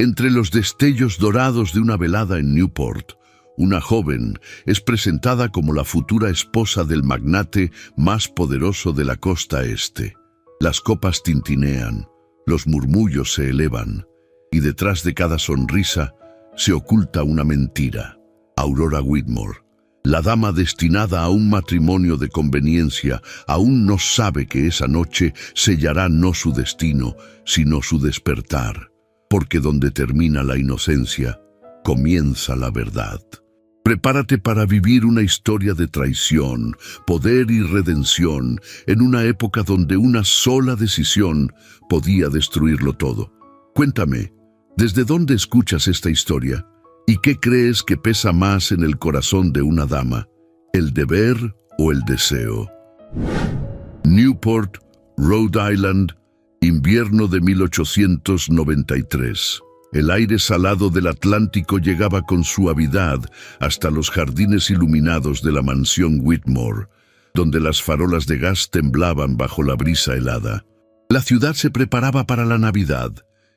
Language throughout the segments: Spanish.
Entre los destellos dorados de una velada en Newport, una joven es presentada como la futura esposa del magnate más poderoso de la costa este. Las copas tintinean, los murmullos se elevan, y detrás de cada sonrisa se oculta una mentira. Aurora Whitmore, la dama destinada a un matrimonio de conveniencia, aún no sabe que esa noche sellará no su destino, sino su despertar, porque donde termina la inocencia, comienza la verdad. Prepárate para vivir una historia de traición, poder y redención en una época donde una sola decisión podía destruirlo todo. Cuéntame, ¿desde dónde escuchas esta historia? ¿Y qué crees que pesa más en el corazón de una dama, el deber o el deseo? Newport, Rhode Island, invierno de 1893. El aire salado del Atlántico llegaba con suavidad hasta los jardines iluminados de la mansión Whitmore, donde las farolas de gas temblaban bajo la brisa helada. La ciudad se preparaba para la Navidad,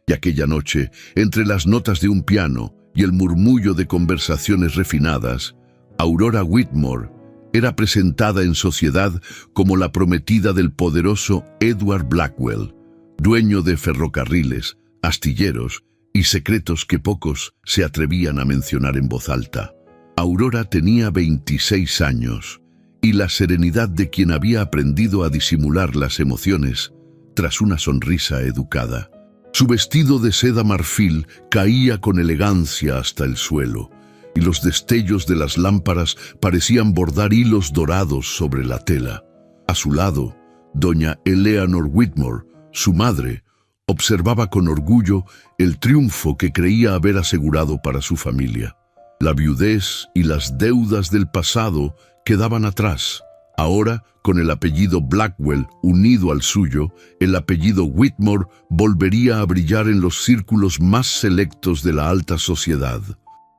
y aquella noche, entre las notas de un piano y el murmullo de conversaciones refinadas, Aurora Whitmore era presentada en sociedad como la prometida del poderoso Edward Blackwell, dueño de ferrocarriles, astilleros y secretos que pocos se atrevían a mencionar en voz alta. Aurora tenía 26 años y la serenidad de quien había aprendido a disimular las emociones tras una sonrisa educada. Su vestido de seda marfil caía con elegancia hasta el suelo, y los destellos de las lámparas parecían bordar hilos dorados sobre la tela. A su lado, doña Eleanor Whitmore, su madre, observaba con orgullo el triunfo que creía haber asegurado para su familia. La viudez y las deudas del pasado quedaban atrás. Ahora, con el apellido Blackwell unido al suyo, el apellido Whitmore volvería a brillar en los círculos más selectos de la alta sociedad.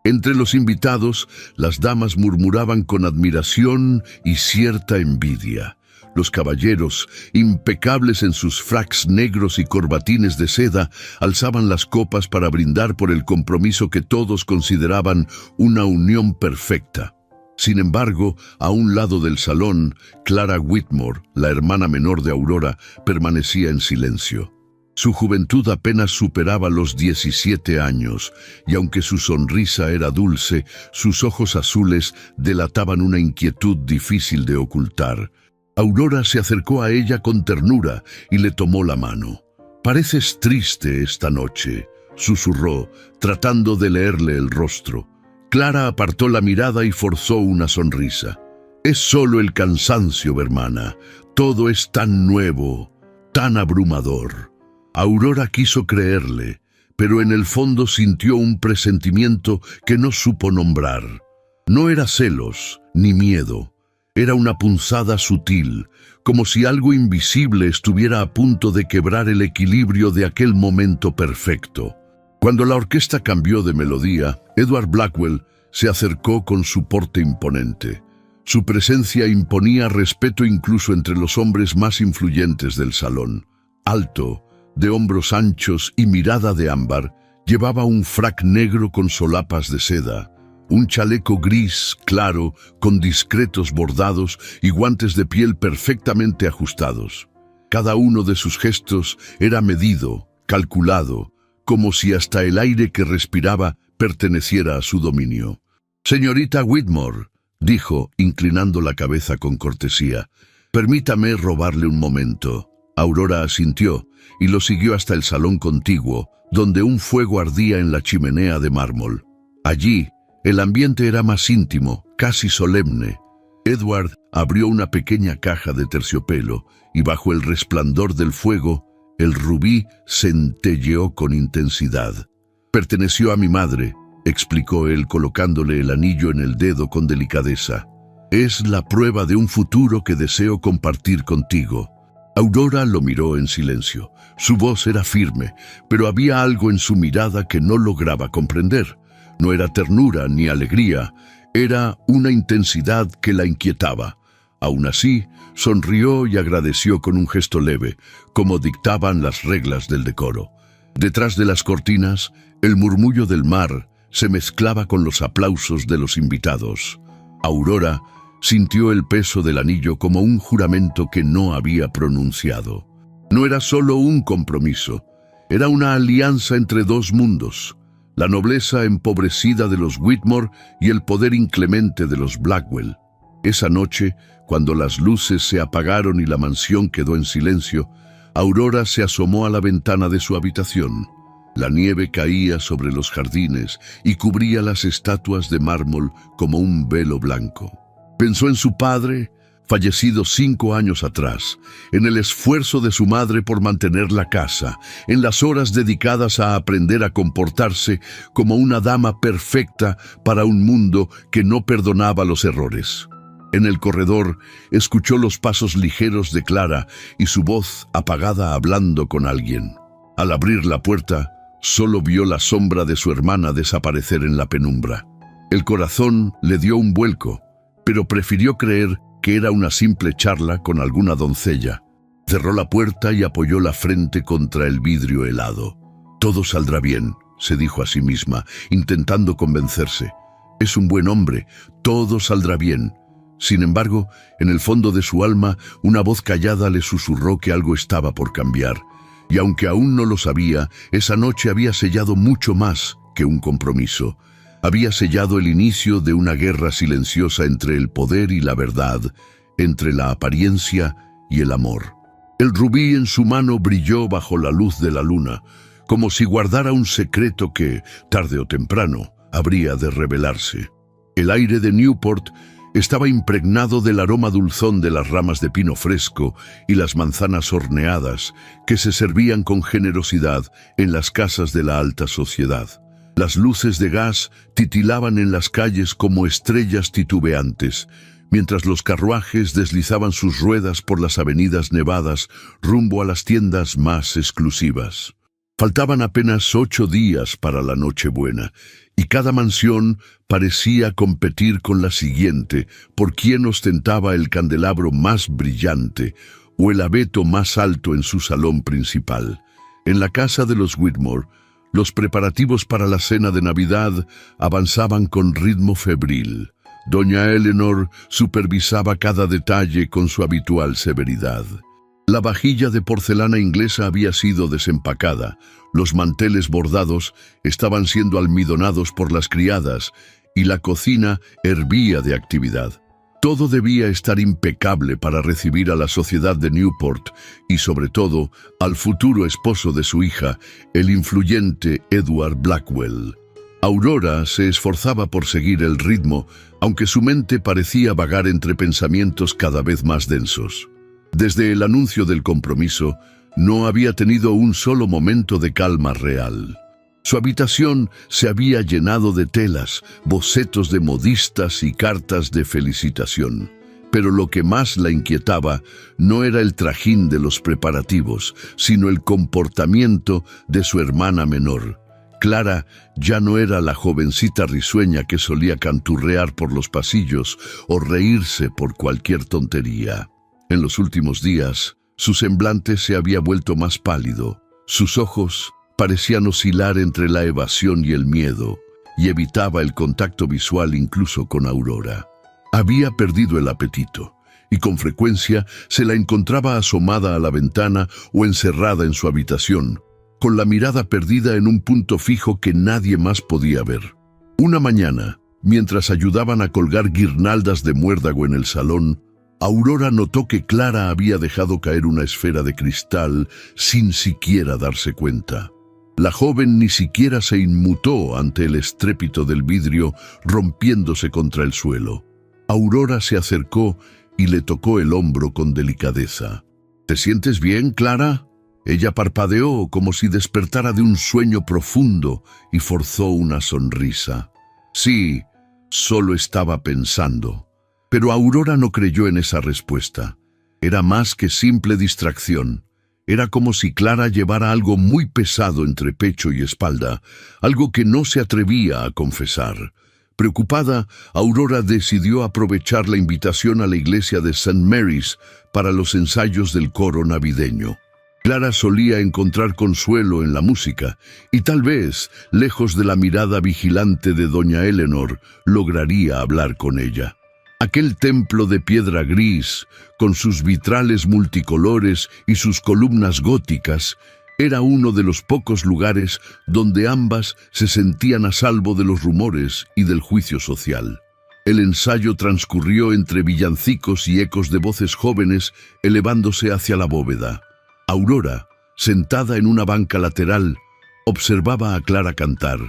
Entre los invitados, las damas murmuraban con admiración y cierta envidia. Los caballeros, impecables en sus fracks negros y corbatines de seda, alzaban las copas para brindar por el compromiso que todos consideraban una unión perfecta. Sin embargo, a un lado del salón, Clara Whitmore, la hermana menor de Aurora, permanecía en silencio. Su juventud apenas superaba los 17 años, y aunque su sonrisa era dulce, sus ojos azules delataban una inquietud difícil de ocultar. Aurora se acercó a ella con ternura y le tomó la mano. «Pareces triste esta noche», susurró, tratando de leerle el rostro. Clara apartó la mirada y forzó una sonrisa. «Es solo el cansancio, hermana. Todo es tan nuevo, tan abrumador». Aurora quiso creerle, pero en el fondo sintió un presentimiento que no supo nombrar. No era celos ni miedo. Era una punzada sutil, como si algo invisible estuviera a punto de quebrar el equilibrio de aquel momento perfecto. Cuando la orquesta cambió de melodía, Edward Blackwell se acercó con su porte imponente. Su presencia imponía respeto incluso entre los hombres más influyentes del salón. Alto, de hombros anchos y mirada de ámbar, llevaba un frac negro con solapas de seda, un chaleco gris claro con discretos bordados y guantes de piel perfectamente ajustados. Cada uno de sus gestos era medido, calculado, como si hasta el aire que respiraba perteneciera a su dominio. «Señorita Whitmore», dijo, inclinando la cabeza con cortesía, «permítame robarle un momento». Aurora asintió y lo siguió hasta el salón contiguo, donde un fuego ardía en la chimenea de mármol. Allí, el ambiente era más íntimo, casi solemne. Edward abrió una pequeña caja de terciopelo y bajo el resplandor del fuego, el rubí centelleó con intensidad. «Perteneció a mi madre», explicó él colocándole el anillo en el dedo con delicadeza. «Es la prueba de un futuro que deseo compartir contigo». Aurora lo miró en silencio. Su voz era firme, pero había algo en su mirada que no lograba comprender. No era ternura ni alegría, era una intensidad que la inquietaba. Aún así, sonrió y agradeció con un gesto leve, como dictaban las reglas del decoro. Detrás de las cortinas, El murmullo del mar se mezclaba con los aplausos de los invitados. Aurora sintió el peso del anillo como un juramento que no había pronunciado. No era solo un compromiso, era una alianza entre dos mundos, la nobleza empobrecida de los Whitmore y el poder inclemente de los Blackwell. Esa noche, cuando las luces se apagaron y la mansión quedó en silencio, Aurora se asomó a la ventana de su habitación. La nieve caía sobre los jardines y cubría las estatuas de mármol como un velo blanco. Pensó en su padre, fallecido 5 años atrás, en el esfuerzo de su madre por mantener la casa, en las horas dedicadas a aprender a comportarse como una dama perfecta para un mundo que no perdonaba los errores. En el corredor escuchó los pasos ligeros de Clara y su voz apagada hablando con alguien. Al abrir la puerta, solo vio la sombra de su hermana desaparecer en la penumbra. El corazón le dio un vuelco, pero prefirió creer que era una simple charla con alguna doncella. Cerró la puerta y apoyó la frente contra el vidrio helado. «Todo saldrá bien», se dijo a sí misma, intentando convencerse. «Es un buen hombre, todo saldrá bien». Sin embargo, en el fondo de su alma, una voz callada le susurró que algo estaba por cambiar. Y aunque aún no lo sabía, esa noche había sellado mucho más que un compromiso. Había sellado el inicio de una guerra silenciosa entre el poder y la verdad, entre la apariencia y el amor. El rubí en su mano brilló bajo la luz de la luna, como si guardara un secreto que, tarde o temprano, habría de revelarse. El aire de Newport estaba impregnado del aroma dulzón de las ramas de pino fresco y las manzanas horneadas que se servían con generosidad en las casas de la alta sociedad. Las luces de gas titilaban en las calles como estrellas titubeantes, mientras los carruajes deslizaban sus ruedas por las avenidas nevadas rumbo a las tiendas más exclusivas. Faltaban apenas 8 días para la Nochebuena, y cada mansión parecía competir con la siguiente por quién ostentaba el candelabro más brillante o el abeto más alto en su salón principal. En la casa de los Whitmore, los preparativos para la cena de Navidad avanzaban con ritmo febril. Doña Eleanor supervisaba cada detalle con su habitual severidad. La vajilla de porcelana inglesa había sido desempacada, los manteles bordados estaban siendo almidonados por las criadas y la cocina hervía de actividad. Todo debía estar impecable para recibir a la sociedad de Newport y, sobre todo, al futuro esposo de su hija, el influyente Edward Blackwell. Aurora se esforzaba por seguir el ritmo, aunque su mente parecía vagar entre pensamientos cada vez más densos. Desde el anuncio del compromiso, no había tenido un solo momento de calma real. Su habitación se había llenado de telas, bocetos de modistas y cartas de felicitación. Pero lo que más la inquietaba no era el trajín de los preparativos, sino el comportamiento de su hermana menor. Clara ya no era la jovencita risueña que solía canturrear por los pasillos o reírse por cualquier tontería. En los últimos días, su semblante se había vuelto más pálido. Sus ojos parecían oscilar entre la evasión y el miedo, y evitaba el contacto visual incluso con Aurora. Había perdido el apetito, y con frecuencia se la encontraba asomada a la ventana o encerrada en su habitación, con la mirada perdida en un punto fijo que nadie más podía ver. Una mañana, mientras ayudaban a colgar guirnaldas de muérdago en el salón, Aurora notó que Clara había dejado caer una esfera de cristal sin siquiera darse cuenta. La joven ni siquiera se inmutó ante el estrépito del vidrio rompiéndose contra el suelo. Aurora se acercó y le tocó el hombro con delicadeza. «¿Te sientes bien, Clara?» Ella parpadeó como si despertara de un sueño profundo y forzó una sonrisa. «Sí, solo estaba pensando». Pero Aurora no creyó en esa respuesta. Era más que simple distracción. Era como si Clara llevara algo muy pesado entre pecho y espalda, algo que no se atrevía a confesar. Preocupada, Aurora decidió aprovechar la invitación a la iglesia de St. Mary's para los ensayos del coro navideño. Clara solía encontrar consuelo en la música, y tal vez, lejos de la mirada vigilante de doña Eleanor, lograría hablar con ella. Aquel templo de piedra gris, con sus vitrales multicolores y sus columnas góticas, era uno de los pocos lugares donde ambas se sentían a salvo de los rumores y del juicio social. El ensayo transcurrió entre villancicos y ecos de voces jóvenes elevándose hacia la bóveda. Aurora, sentada en una banca lateral, observaba a Clara cantar.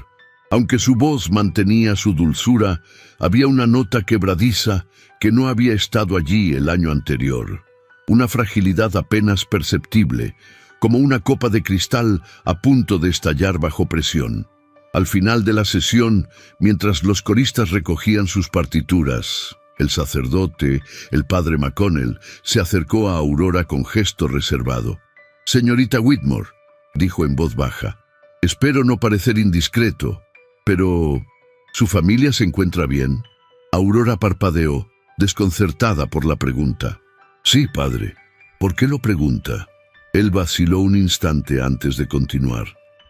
Aunque su voz mantenía su dulzura, había una nota quebradiza que no había estado allí el año anterior. Una fragilidad apenas perceptible, como una copa de cristal a punto de estallar bajo presión. Al final de la sesión, mientras los coristas recogían sus partituras, el sacerdote, el padre McConnell, se acercó a Aurora con gesto reservado. «Señorita Whitmore», dijo en voz baja, «espero no parecer indiscreto, pero ¿su familia se encuentra bien?» Aurora parpadeó, desconcertada por la pregunta. «Sí, padre. ¿Por qué lo pregunta?» Él vaciló un instante antes de continuar.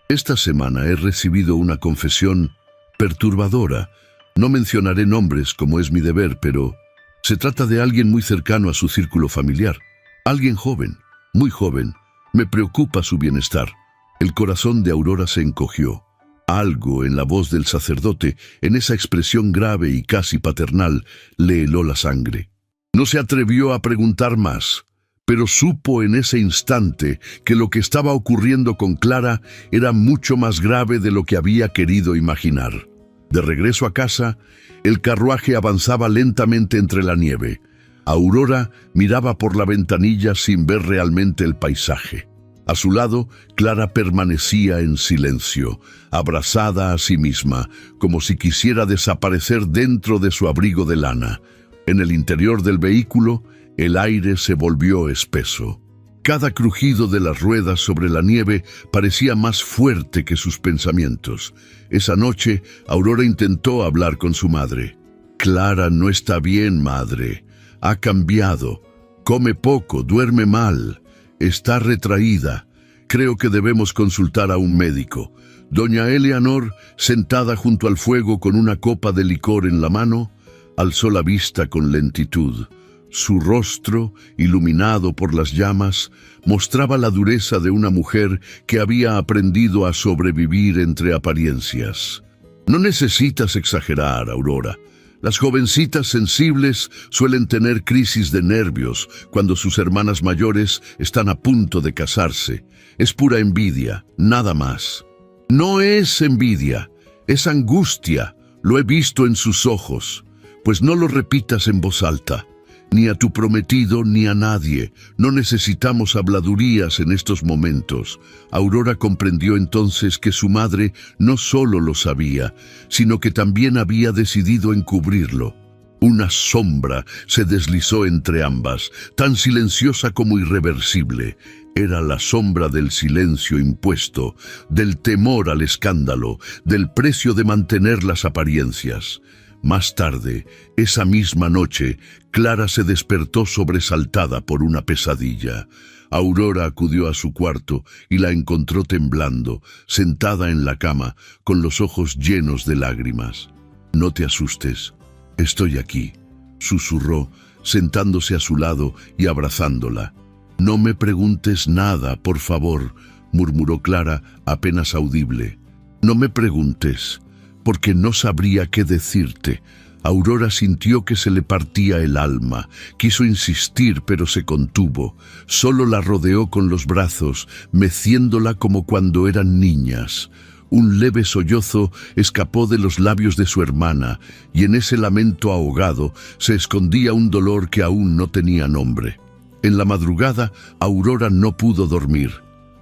«Esta semana he recibido una confesión perturbadora. No mencionaré nombres como es mi deber, pero se trata de alguien muy cercano a su círculo familiar. Alguien joven, muy joven. Me preocupa su bienestar». El corazón de Aurora se encogió. Algo en la voz del sacerdote, en esa expresión grave y casi paternal, le heló la sangre. No se atrevió a preguntar más, pero supo en ese instante que lo que estaba ocurriendo con Clara era mucho más grave de lo que había querido imaginar. De regreso a casa, el carruaje avanzaba lentamente entre la nieve. Aurora miraba por la ventanilla sin ver realmente el paisaje. A su lado, Clara permanecía en silencio, abrazada a sí misma, como si quisiera desaparecer dentro de su abrigo de lana. En el interior del vehículo, el aire se volvió espeso. Cada crujido de las ruedas sobre la nieve parecía más fuerte que sus pensamientos. Esa noche, Aurora intentó hablar con su madre. «Clara no está bien, madre. Ha cambiado. Come poco, duerme mal. Está retraída. Creo que debemos consultar a un médico». Doña Eleanor, sentada junto al fuego con una copa de licor en la mano, alzó la vista con lentitud. Su rostro, iluminado por las llamas, mostraba la dureza de una mujer que había aprendido a sobrevivir entre apariencias. «No necesitas exagerar, Aurora. Las jovencitas sensibles suelen tener crisis de nervios cuando sus hermanas mayores están a punto de casarse. Es pura envidia, nada más». «No es envidia, es angustia. Lo he visto en sus ojos. Pues no lo repitas en voz alta. Ni a tu prometido ni a nadie. No necesitamos habladurías en estos momentos». Aurora comprendió entonces que su madre no solo lo sabía, sino que también había decidido encubrirlo. Una sombra se deslizó entre ambas, tan silenciosa como irreversible. Era la sombra del silencio impuesto, del temor al escándalo, del precio de mantener las apariencias. Más tarde, esa misma noche, Clara se despertó sobresaltada por una pesadilla. Aurora acudió a su cuarto y la encontró temblando, sentada en la cama, con los ojos llenos de lágrimas. «No te asustes, estoy aquí», susurró, sentándose a su lado y abrazándola. «No me preguntes nada, por favor», murmuró Clara, apenas audible. «No me preguntes, porque no sabría qué decirte». Aurora sintió que se le partía el alma. Quiso insistir, pero se contuvo. Solo la rodeó con los brazos, meciéndola como cuando eran niñas. Un leve sollozo escapó de los labios de su hermana, y en ese lamento ahogado se escondía un dolor que aún no tenía nombre. En la madrugada, Aurora no pudo dormir.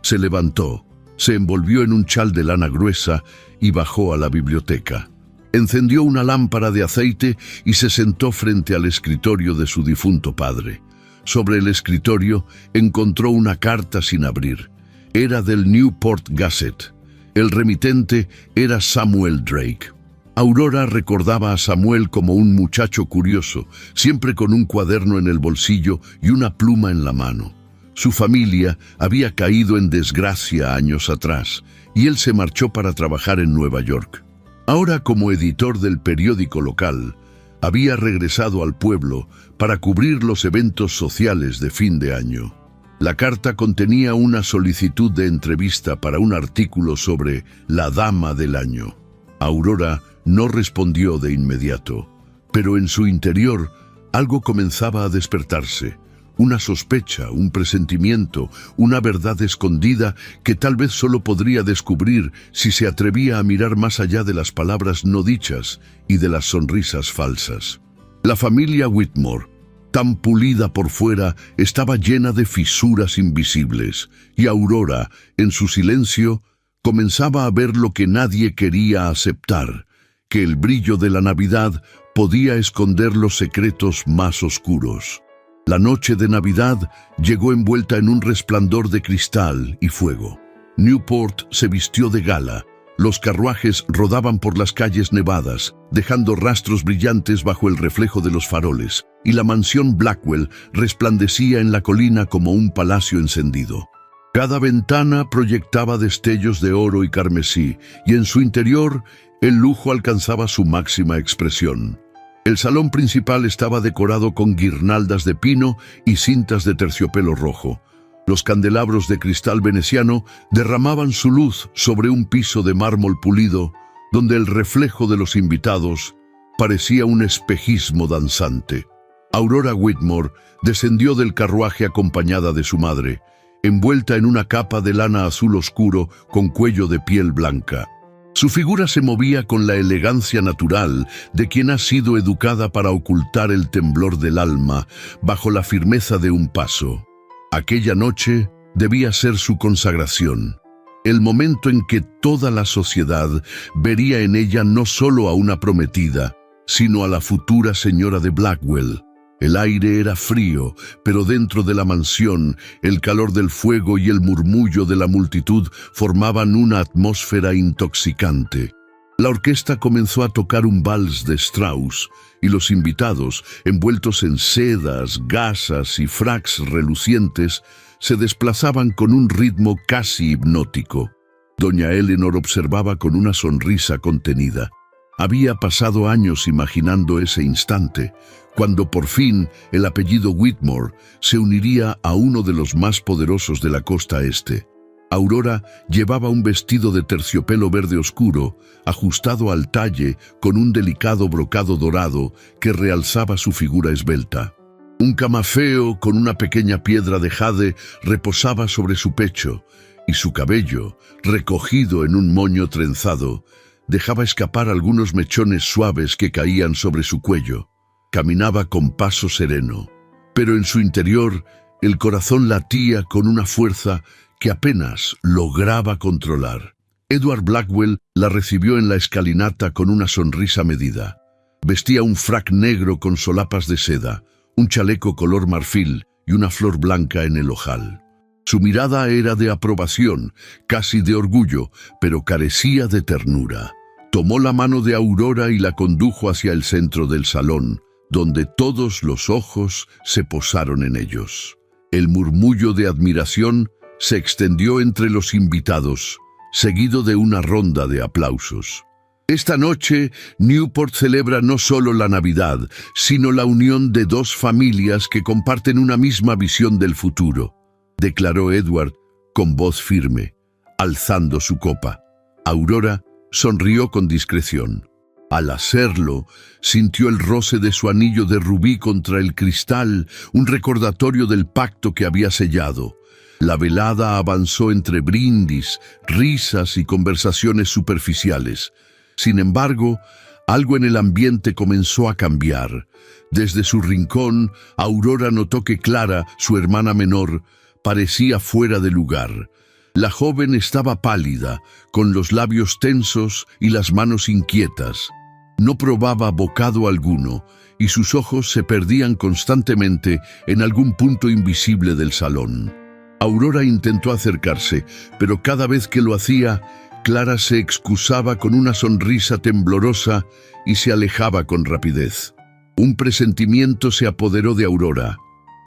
Se levantó, se envolvió en un chal de lana gruesa y bajó a la biblioteca. Encendió una lámpara de aceite y se sentó frente al escritorio de su difunto padre. Sobre el escritorio encontró una carta sin abrir. Era del Newport Gazette. El remitente era Samuel Drake. Aurora recordaba a Samuel como un muchacho curioso, siempre con un cuaderno en el bolsillo y una pluma en la mano. Su familia había caído en desgracia años atrás y él se marchó para trabajar en Nueva York. Ahora, como editor del periódico local, había regresado al pueblo para cubrir los eventos sociales de fin de año. La carta contenía una solicitud de entrevista para un artículo sobre la dama del año. Aurora no respondió de inmediato, pero en su interior algo comenzaba a despertarse. Una sospecha, un presentimiento, una verdad escondida que tal vez solo podría descubrir si se atrevía a mirar más allá de las palabras no dichas y de las sonrisas falsas. La familia Whitmore, tan pulida por fuera, estaba llena de fisuras invisibles, y Aurora, en su silencio, comenzaba a ver lo que nadie quería aceptar, que el brillo de la Navidad podía esconder los secretos más oscuros. La noche de Navidad llegó envuelta en un resplandor de cristal y fuego. Newport se vistió de gala. Los carruajes rodaban por las calles nevadas, dejando rastros brillantes bajo el reflejo de los faroles, y la mansión Blackwell resplandecía en la colina como un palacio encendido. Cada ventana proyectaba destellos de oro y carmesí, y en su interior el lujo alcanzaba su máxima expresión. El salón principal estaba decorado con guirnaldas de pino y cintas de terciopelo rojo. Los candelabros de cristal veneciano derramaban su luz sobre un piso de mármol pulido, donde el reflejo de los invitados parecía un espejismo danzante. Aurora Whitmore descendió del carruaje acompañada de su madre, envuelta en una capa de lana azul oscuro con cuello de piel blanca. Su figura se movía con la elegancia natural de quien ha sido educada para ocultar el temblor del alma bajo la firmeza de un paso. Aquella noche debía ser su consagración, el momento en que toda la sociedad vería en ella no solo a una prometida, sino a la futura señora de Blackwell. El aire era frío, pero dentro de la mansión, el calor del fuego y el murmullo de la multitud formaban una atmósfera intoxicante. La orquesta comenzó a tocar un vals de Strauss, y los invitados, envueltos en sedas, gasas y fracs relucientes, se desplazaban con un ritmo casi hipnótico. Doña Eleanor observaba con una sonrisa contenida. Había pasado años imaginando ese instante, cuando por fin el apellido Whitmore se uniría a uno de los más poderosos de la costa este. Aurora llevaba un vestido de terciopelo verde oscuro, ajustado al talle con un delicado brocado dorado que realzaba su figura esbelta. Un camafeo con una pequeña piedra de jade reposaba sobre su pecho, y su cabello, recogido en un moño trenzado, dejaba escapar algunos mechones suaves que caían sobre su cuello. Caminaba con paso sereno, pero en su interior el corazón latía con una fuerza que apenas lograba controlar. Edward Blackwell la recibió en la escalinata con una sonrisa medida. Vestía un frac negro con solapas de seda, un chaleco color marfil y una flor blanca en el ojal. Su mirada era de aprobación, casi de orgullo, pero carecía de ternura. Tomó la mano de Aurora y la condujo hacia el centro del salón, donde todos los ojos se posaron en ellos. El murmullo de admiración se extendió entre los invitados, seguido de una ronda de aplausos. Esta noche, Newport celebra no solo la Navidad, sino la unión de dos familias que comparten una misma visión del futuro, declaró Edward con voz firme, alzando su copa. Aurora sonrió con discreción. Al hacerlo, sintió el roce de su anillo de rubí contra el cristal, un recordatorio del pacto que había sellado. La velada avanzó entre brindis, risas y conversaciones superficiales. Sin embargo, algo en el ambiente comenzó a cambiar. Desde su rincón, Aurora notó que Clara, su hermana menor, parecía fuera de lugar. La joven estaba pálida, con los labios tensos y las manos inquietas. No probaba bocado alguno, y sus ojos se perdían constantemente en algún punto invisible del salón. Aurora intentó acercarse, pero cada vez que lo hacía, Clara se excusaba con una sonrisa temblorosa y se alejaba con rapidez. Un presentimiento se apoderó de Aurora.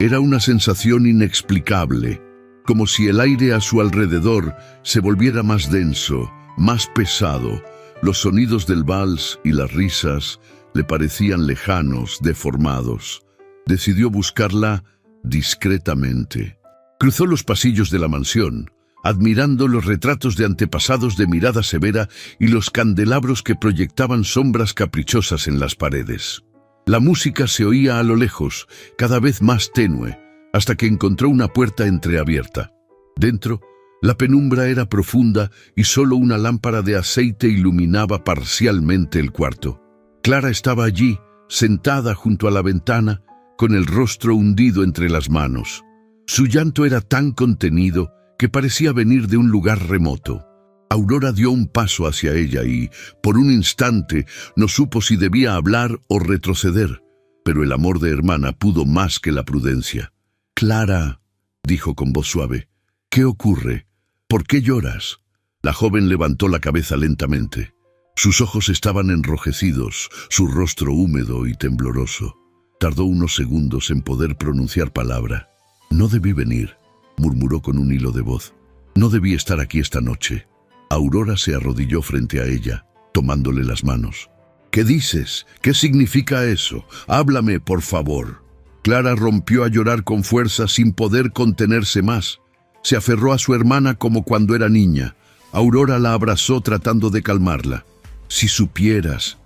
Era una sensación inexplicable, como si el aire a su alrededor se volviera más denso, más pesado. Los sonidos del vals y las risas le parecían lejanos, deformados. Decidió buscarla discretamente. Cruzó los pasillos de la mansión, admirando los retratos de antepasados de mirada severa y los candelabros que proyectaban sombras caprichosas en las paredes. La música se oía a lo lejos, cada vez más tenue, hasta que encontró una puerta entreabierta. Dentro, la penumbra era profunda y solo una lámpara de aceite iluminaba parcialmente el cuarto. Clara estaba allí, sentada junto a la ventana, con el rostro hundido entre las manos. Su llanto era tan contenido que parecía venir de un lugar remoto. Aurora dio un paso hacia ella y, por un instante, no supo si debía hablar o retroceder, pero el amor de hermana pudo más que la prudencia. «Clara», dijo con voz suave, «¿qué ocurre? ¿Por qué lloras?» La joven levantó la cabeza lentamente. Sus ojos estaban enrojecidos, su rostro húmedo y tembloroso. Tardó unos segundos en poder pronunciar palabra. «No debí venir», murmuró con un hilo de voz. «No debí estar aquí esta noche». Aurora se arrodilló frente a ella, tomándole las manos. «¿Qué dices? ¿Qué significa eso? Háblame, por favor». Clara rompió a llorar con fuerza sin poder contenerse más. Se aferró a su hermana como cuando era niña. Aurora la abrazó tratando de calmarla. Si supieras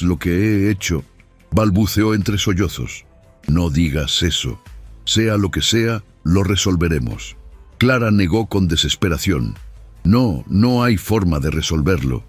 lo que he hecho», balbuceó entre sollozos. «No digas eso. Sea lo que sea, lo resolveremos». Clara negó con desesperación. No hay forma de resolverlo.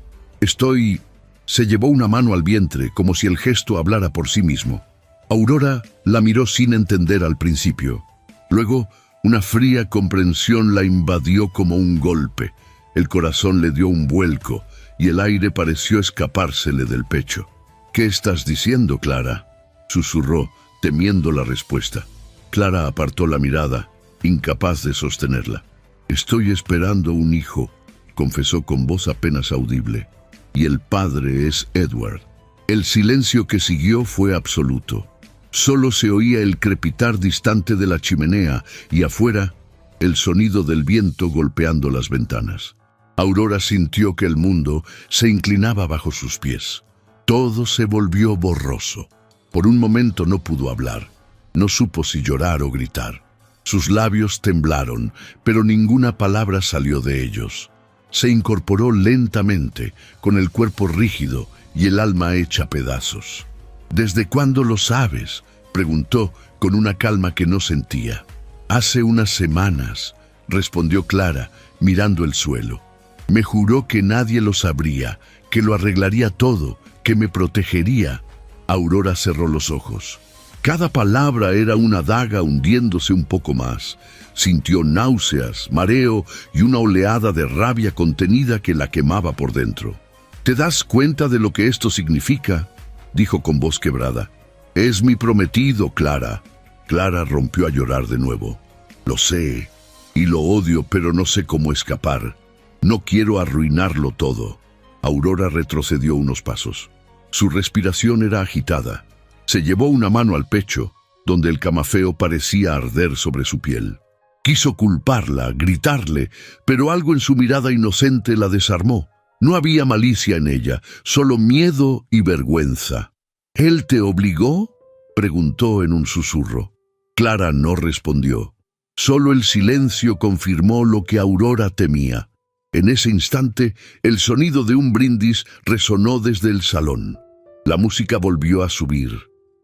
Se llevó una mano al vientre, como si el gesto hablara por sí mismo. Aurora la miró sin entender al principio. Luego, una fría comprensión la invadió como un golpe. El corazón le dio un vuelco y el aire pareció escapársele del pecho. «¿Qué estás diciendo, Clara?», susurró, temiendo la respuesta. Clara apartó la mirada, incapaz de sostenerla. «Estoy esperando un hijo», confesó con voz apenas audible, «y el padre es Edward». El silencio que siguió fue absoluto. Solo se oía el crepitar distante de la chimenea y afuera el sonido del viento golpeando las ventanas. Aurora sintió que el mundo se inclinaba bajo sus pies. Todo se volvió borroso. Por un momento no pudo hablar. No supo si llorar o gritar. Sus labios temblaron, pero ninguna palabra salió de ellos. Se incorporó lentamente, con el cuerpo rígido y el alma hecha pedazos. «¿Desde cuándo lo sabes?», preguntó con una calma que no sentía. «Hace unas semanas», respondió Clara, mirando el suelo. «Me juró que nadie lo sabría, que lo arreglaría todo, que me protegería». Aurora cerró los ojos. Cada palabra era una daga hundiéndose un poco más. Sintió náuseas, mareo y una oleada de rabia contenida que la quemaba por dentro. «¿Te das cuenta de lo que esto significa?», dijo con voz quebrada. «Es mi prometido, Clara». Clara rompió a llorar de nuevo. «Lo sé, y lo odio, pero no sé cómo escapar. No quiero arruinarlo todo». Aurora retrocedió unos pasos. Su respiración era agitada. Se llevó una mano al pecho, donde el camafeo parecía arder sobre su piel. Quiso culparla, gritarle, pero algo en su mirada inocente la desarmó. No había malicia en ella, solo miedo y vergüenza. «¿Él te obligó?», preguntó en un susurro. Clara no respondió. Solo el silencio confirmó lo que Aurora temía. En ese instante, el sonido de un brindis resonó desde el salón. La música volvió a subir,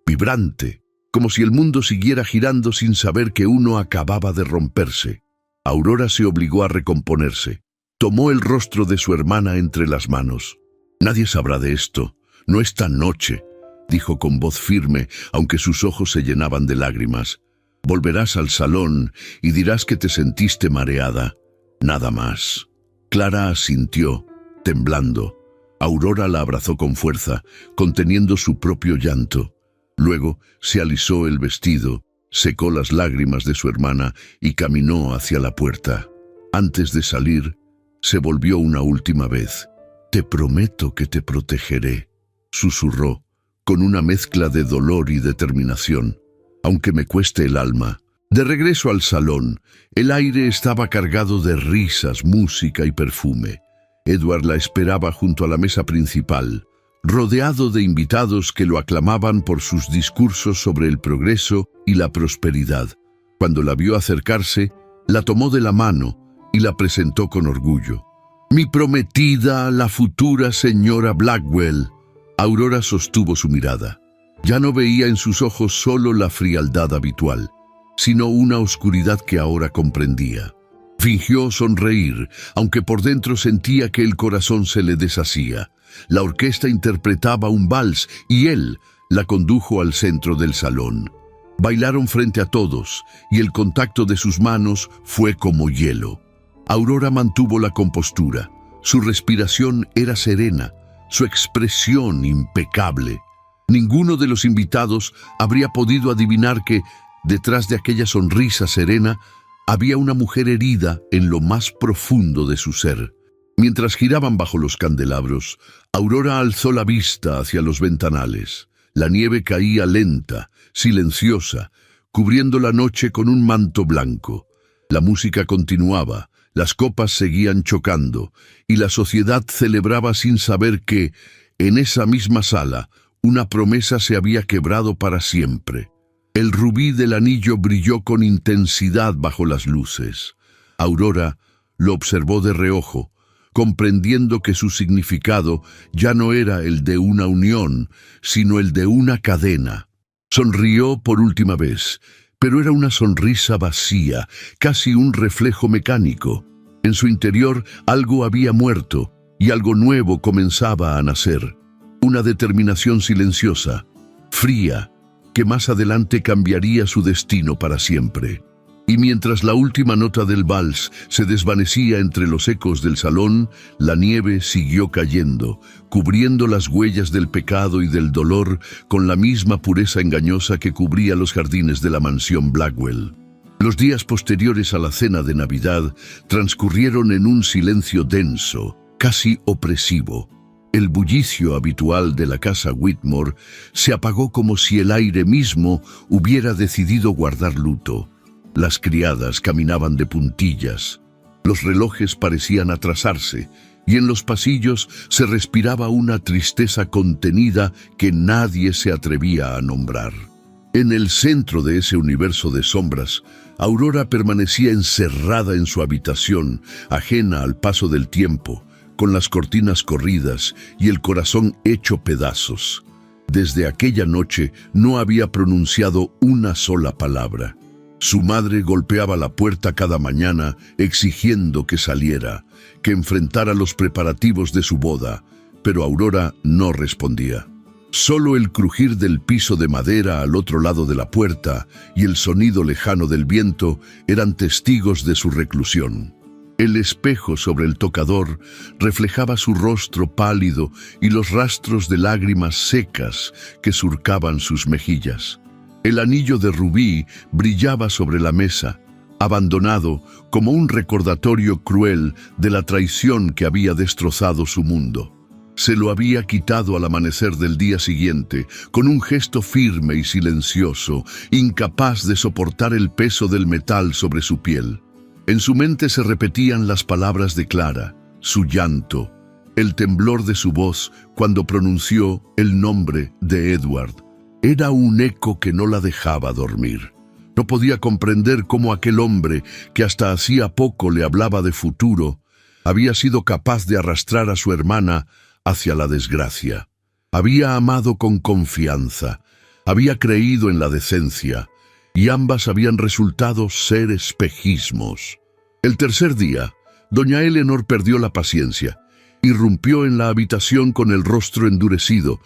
vibrante, como si el mundo siguiera girando sin saber que uno acababa de romperse. Aurora se obligó a recomponerse. Tomó el rostro de su hermana entre las manos. «Nadie sabrá de esto. No esta noche», dijo con voz firme, aunque sus ojos se llenaban de lágrimas. «Volverás al salón y dirás que te sentiste mareada. Nada más». Clara asintió, temblando. Aurora la abrazó con fuerza, conteniendo su propio llanto. Luego se alisó el vestido, secó las lágrimas de su hermana y caminó hacia la puerta. Antes de salir, se volvió una última vez. «Te prometo que te protegeré», susurró, con una mezcla de dolor y determinación. aunque me cueste el alma. De regreso al salón, el aire estaba cargado de risas, música y perfume. Edward la esperaba junto a la mesa principal, rodeado de invitados que lo aclamaban por sus discursos sobre el progreso y la prosperidad. Cuando la vio acercarse, la tomó de la mano y la presentó con orgullo. «Mi prometida, la futura señora Blackwell». Aurora sostuvo su mirada. Ya no veía en sus ojos solo la frialdad habitual, sino una oscuridad que ahora comprendía. Fingió sonreír, aunque por dentro sentía que el corazón se le deshacía. La orquesta interpretaba un vals y él la condujo al centro del salón. Bailaron frente a todos y el contacto de sus manos fue como hielo. Aurora mantuvo la compostura. Su respiración era serena, su expresión impecable. Ninguno de los invitados habría podido adivinar que, detrás de aquella sonrisa serena, había una mujer herida en lo más profundo de su ser. Mientras giraban bajo los candelabros, Aurora alzó la vista hacia los ventanales. La nieve caía lenta, silenciosa, cubriendo la noche con un manto blanco. La música continuaba, las copas seguían chocando, y la sociedad celebraba sin saber que, en esa misma sala, una promesa se había quebrado para siempre. El rubí del anillo brilló con intensidad bajo las luces. Aurora lo observó de reojo, comprendiendo que su significado ya no era el de una unión, sino el de una cadena. Sonrió por última vez, pero era una sonrisa vacía, casi un reflejo mecánico. En su interior algo había muerto y algo nuevo comenzaba a nacer. Una determinación silenciosa, fría, que más adelante cambiaría su destino para siempre. Y mientras la última nota del vals se desvanecía entre los ecos del salón, la nieve siguió cayendo, cubriendo las huellas del pecado y del dolor con la misma pureza engañosa que cubría los jardines de la mansión Blackwell. Los días posteriores a la cena de Navidad transcurrieron en un silencio denso, casi opresivo. El bullicio habitual de la casa Whitmore se apagó como si el aire mismo hubiera decidido guardar luto. Las criadas caminaban de puntillas, los relojes parecían atrasarse, y en los pasillos se respiraba una tristeza contenida que nadie se atrevía a nombrar. En el centro de ese universo de sombras, Aurora permanecía encerrada en su habitación, ajena al paso del tiempo, con las cortinas corridas y el corazón hecho pedazos. Desde aquella noche no había pronunciado una sola palabra. Su madre golpeaba la puerta cada mañana exigiendo que saliera, que enfrentara los preparativos de su boda, pero Aurora no respondía. Solo el crujir del piso de madera al otro lado de la puerta y el sonido lejano del viento eran testigos de su reclusión. El espejo sobre el tocador reflejaba su rostro pálido y los rastros de lágrimas secas que surcaban sus mejillas. El anillo de rubí brillaba sobre la mesa, abandonado como un recordatorio cruel de la traición que había destrozado su mundo. Se lo había quitado al amanecer del día siguiente, con un gesto firme y silencioso, incapaz de soportar el peso del metal sobre su piel. En su mente se repetían las palabras de Clara, su llanto, el temblor de su voz cuando pronunció el nombre de Edward. Era un eco que no la dejaba dormir. No podía comprender cómo aquel hombre, que hasta hacía poco le hablaba de futuro, había sido capaz de arrastrar a su hermana hacia la desgracia. Había amado con confianza, había creído en la decencia, y ambas habían resultado ser espejismos. El tercer día, doña Eleanor perdió la paciencia. Irrumpió en la habitación con el rostro endurecido,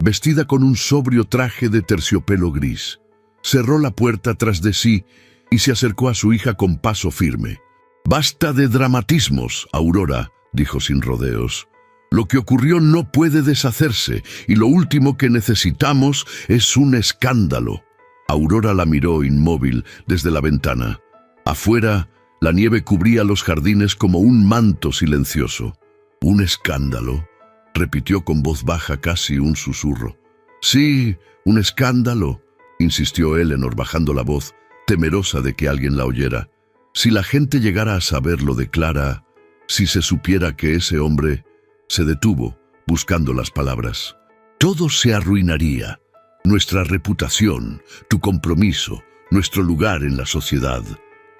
vestida con un sobrio traje de terciopelo gris. Cerró la puerta tras de sí y se acercó a su hija con paso firme. «Basta de dramatismos, Aurora», dijo sin rodeos. «Lo que ocurrió no puede deshacerse y lo último que necesitamos es un escándalo». Aurora la miró inmóvil desde la ventana. Afuera, la nieve cubría los jardines como un manto silencioso. «¿Un escándalo?», repitió con voz baja, casi un susurro. «Sí, un escándalo», insistió Eleanor bajando la voz, temerosa de que alguien la oyera. Si la gente llegara a saber lo de Clara, si se supiera que ese hombre... Se detuvo, buscando las palabras. Todo se arruinaría. Nuestra reputación, tu compromiso, nuestro lugar en la sociedad.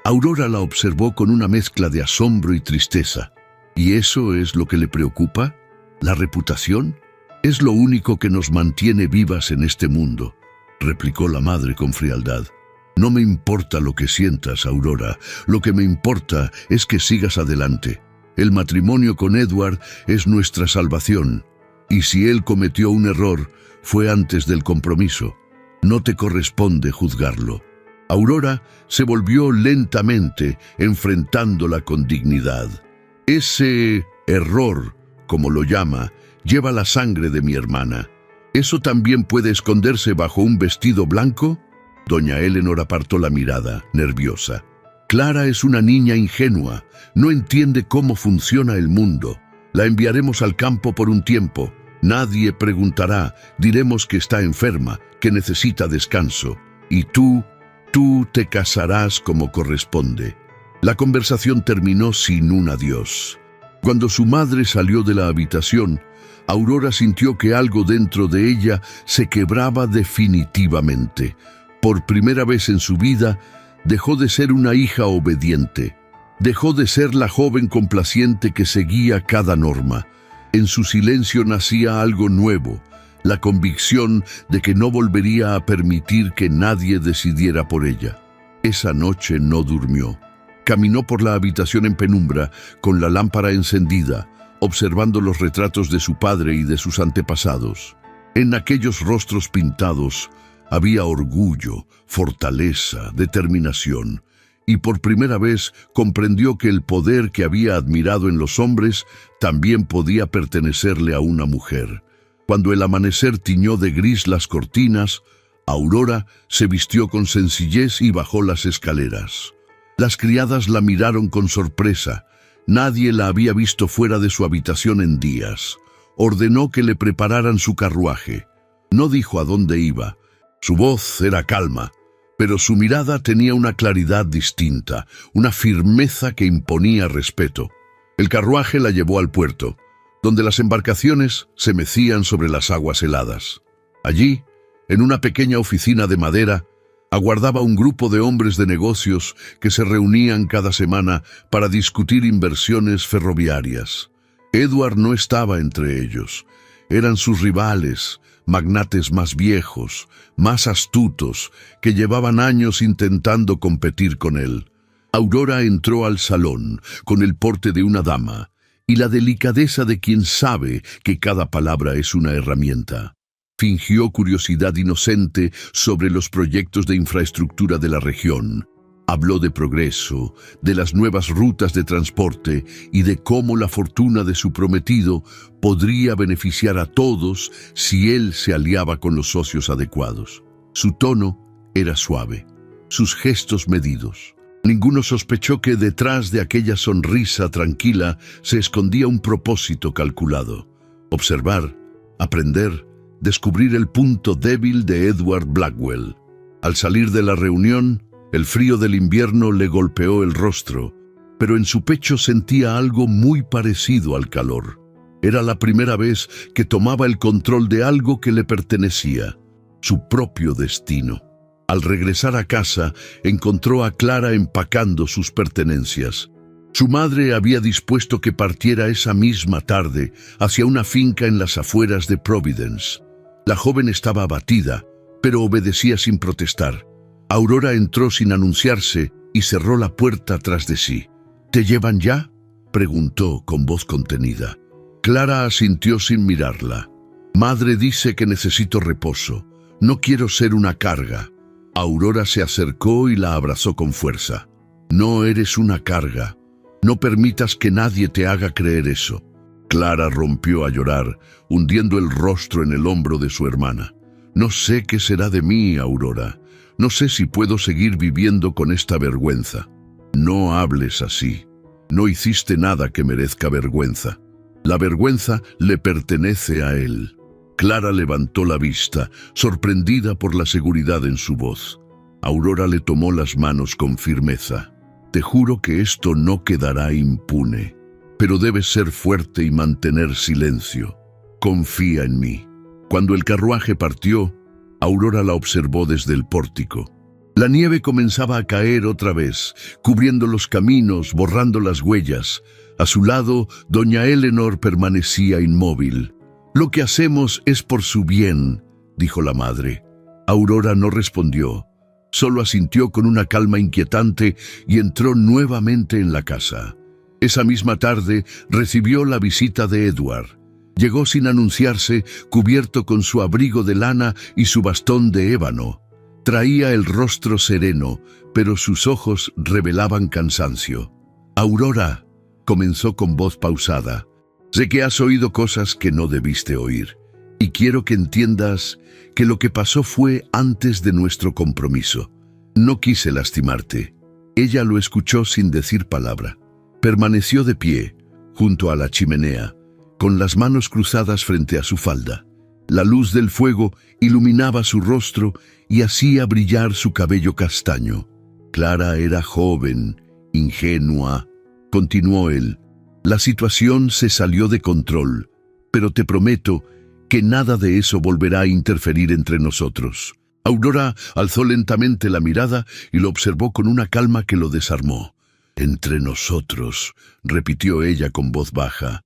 Aurora la observó con una mezcla de asombro y tristeza. ¿Y eso es lo que le preocupa? ¿La reputación? Es lo único que nos mantiene vivas en este mundo, replicó la madre con frialdad. No me importa lo que sientas, Aurora. Lo que me importa es que sigas adelante. El matrimonio con Edward es nuestra salvación, y si él cometió un error, fue antes del compromiso. No te corresponde juzgarlo. Aurora se volvió lentamente, enfrentándola con dignidad. Ese error, como lo llama, lleva la sangre de mi hermana. ¿Eso también puede esconderse bajo un vestido blanco? Doña Eleanor apartó la mirada, nerviosa. Clara es una niña ingenua, no entiende cómo funciona el mundo. La enviaremos al campo por un tiempo. Nadie preguntará, diremos que está enferma, que necesita descanso. Y tú te casarás como corresponde. La conversación terminó sin un adiós. Cuando su madre salió de la habitación, Aurora sintió que algo dentro de ella se quebraba definitivamente. Por primera vez en su vida, dejó de ser una hija obediente. Dejó de ser la joven complaciente que seguía cada norma. En su silencio nacía algo nuevo, la convicción de que no volvería a permitir que nadie decidiera por ella. Esa noche no durmió. Caminó por la habitación en penumbra, con la lámpara encendida, observando los retratos de su padre y de sus antepasados. En aquellos rostros pintados había orgullo, fortaleza, determinación, y por primera vez comprendió que el poder que había admirado en los hombres también podía pertenecerle a una mujer. Cuando el amanecer tiñó de gris las cortinas, Aurora se vistió con sencillez y bajó las escaleras. Las criadas la miraron con sorpresa. Nadie la había visto fuera de su habitación en días. Ordenó que le prepararan su carruaje. No dijo a dónde iba. Su voz era calma, pero su mirada tenía una claridad distinta, una firmeza que imponía respeto. El carruaje la llevó al puerto, donde las embarcaciones se mecían sobre las aguas heladas. Allí, en una pequeña oficina de madera, aguardaba un grupo de hombres de negocios que se reunían cada semana para discutir inversiones ferroviarias. Edward no estaba entre ellos. Eran sus rivales, magnates más viejos, más astutos, que llevaban años intentando competir con él. Aurora entró al salón con el porte de una dama y la delicadeza de quien sabe que cada palabra es una herramienta. Fingió curiosidad inocente sobre los proyectos de infraestructura de la región. Habló de progreso, de las nuevas rutas de transporte y de cómo la fortuna de su prometido podría beneficiar a todos si él se aliaba con los socios adecuados. Su tono era suave, sus gestos medidos. Ninguno sospechó que detrás de aquella sonrisa tranquila se escondía un propósito calculado. Observar, aprender, descubrir el punto débil de Edward Blackwell. Al salir de la reunión, el frío del invierno le golpeó el rostro, pero en su pecho sentía algo muy parecido al calor. Era la primera vez que tomaba el control de algo que le pertenecía, su propio destino. Al regresar a casa, encontró a Clara empacando sus pertenencias. Su madre había dispuesto que partiera esa misma tarde hacia una finca en las afueras de Providence. La joven estaba abatida, pero obedecía sin protestar. Aurora entró sin anunciarse y cerró la puerta tras de sí. ¿Te llevan ya?, preguntó con voz contenida. Clara asintió sin mirarla. Madre dice que necesito reposo. No quiero ser una carga. Aurora se acercó y la abrazó con fuerza. No eres una carga. No permitas que nadie te haga creer eso. Clara rompió a llorar, hundiendo el rostro en el hombro de su hermana. No sé qué será de mí, Aurora. No sé si puedo seguir viviendo con esta vergüenza. No hables así. No hiciste nada que merezca vergüenza. La vergüenza le pertenece a él. Clara levantó la vista, sorprendida por la seguridad en su voz. Aurora le tomó las manos con firmeza. Te juro que esto no quedará impune, pero debes ser fuerte y mantener silencio. Confía en mí. Cuando el carruaje partió, Aurora la observó desde el pórtico. La nieve comenzaba a caer otra vez, cubriendo los caminos, borrando las huellas. A su lado, doña Eleanor permanecía inmóvil. «Lo que hacemos es por su bien», dijo la madre. Aurora no respondió, solo asintió con una calma inquietante y entró nuevamente en la casa. Esa misma tarde recibió la visita de Edward. Llegó sin anunciarse, cubierto con su abrigo de lana y su bastón de ébano. Traía el rostro sereno, pero sus ojos revelaban cansancio. «Aurora», comenzó con voz pausada, «sé que has oído cosas que no debiste oír, y quiero que entiendas que lo que pasó fue antes de nuestro compromiso. No quise lastimarte». Ella lo escuchó sin decir palabra. Permaneció de pie, junto a la chimenea, con las manos cruzadas frente a su falda. La luz del fuego iluminaba su rostro y hacía brillar su cabello castaño. Clara era joven, ingenua. Continuó él. La situación se salió de control, pero te prometo que nada de eso volverá a interferir entre nosotros. Aurora alzó lentamente la mirada y lo observó con una calma que lo desarmó. «Entre nosotros», repitió ella con voz baja.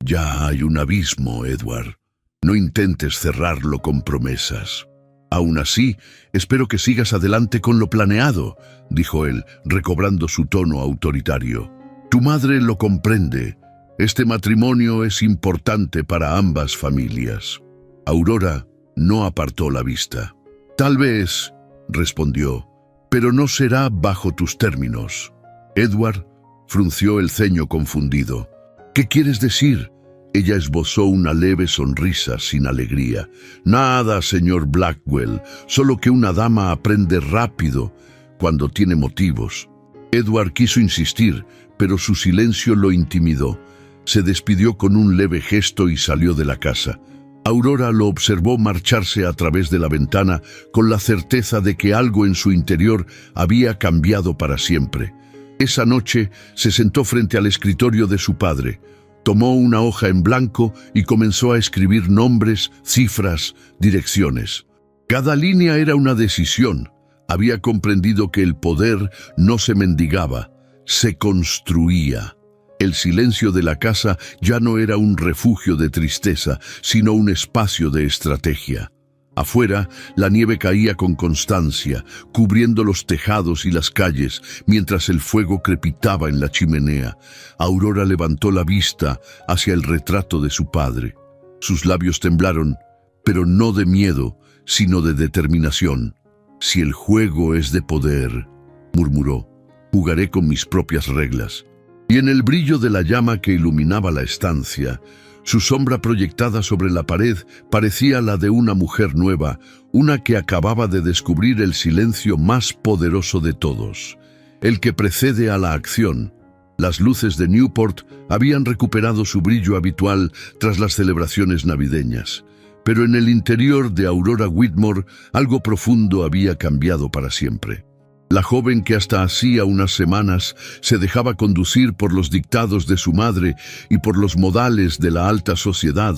«Ya hay un abismo, Edward. No intentes cerrarlo con promesas». «Aún así, espero que sigas adelante con lo planeado», dijo él, recobrando su tono autoritario. «Tu madre lo comprende. Este matrimonio es importante para ambas familias». Aurora no apartó la vista. «Tal vez», respondió, «pero no será bajo tus términos». Edward frunció el ceño confundido. «¿Qué quieres decir?». Ella esbozó una leve sonrisa sin alegría. «Nada, señor Blackwell, solo que una dama aprende rápido cuando tiene motivos». Edward quiso insistir, pero su silencio lo intimidó. Se despidió con un leve gesto y salió de la casa. Aurora lo observó marcharse a través de la ventana con la certeza de que algo en su interior había cambiado para siempre. Esa noche se sentó frente al escritorio de su padre. Tomó una hoja en blanco y comenzó a escribir nombres, cifras, direcciones. Cada línea era una decisión. Había comprendido que el poder no se mendigaba, se construía. El silencio de la casa ya no era un refugio de tristeza, sino un espacio de estrategia. Afuera, la nieve caía con constancia, cubriendo los tejados y las calles, mientras el fuego crepitaba en la chimenea. Aurora levantó la vista hacia el retrato de su padre. Sus labios temblaron, pero no de miedo, sino de determinación. «Si el juego es de poder», murmuró, «jugaré con mis propias reglas». Y en el brillo de la llama que iluminaba la estancia, su sombra proyectada sobre la pared parecía la de una mujer nueva, una que acababa de descubrir el silencio más poderoso de todos, el que precede a la acción. Las luces de Newport habían recuperado su brillo habitual tras las celebraciones navideñas, pero en el interior de Aurora Whitmore algo profundo había cambiado para siempre. La joven que hasta hacía unas semanas se dejaba conducir por los dictados de su madre y por los modales de la alta sociedad,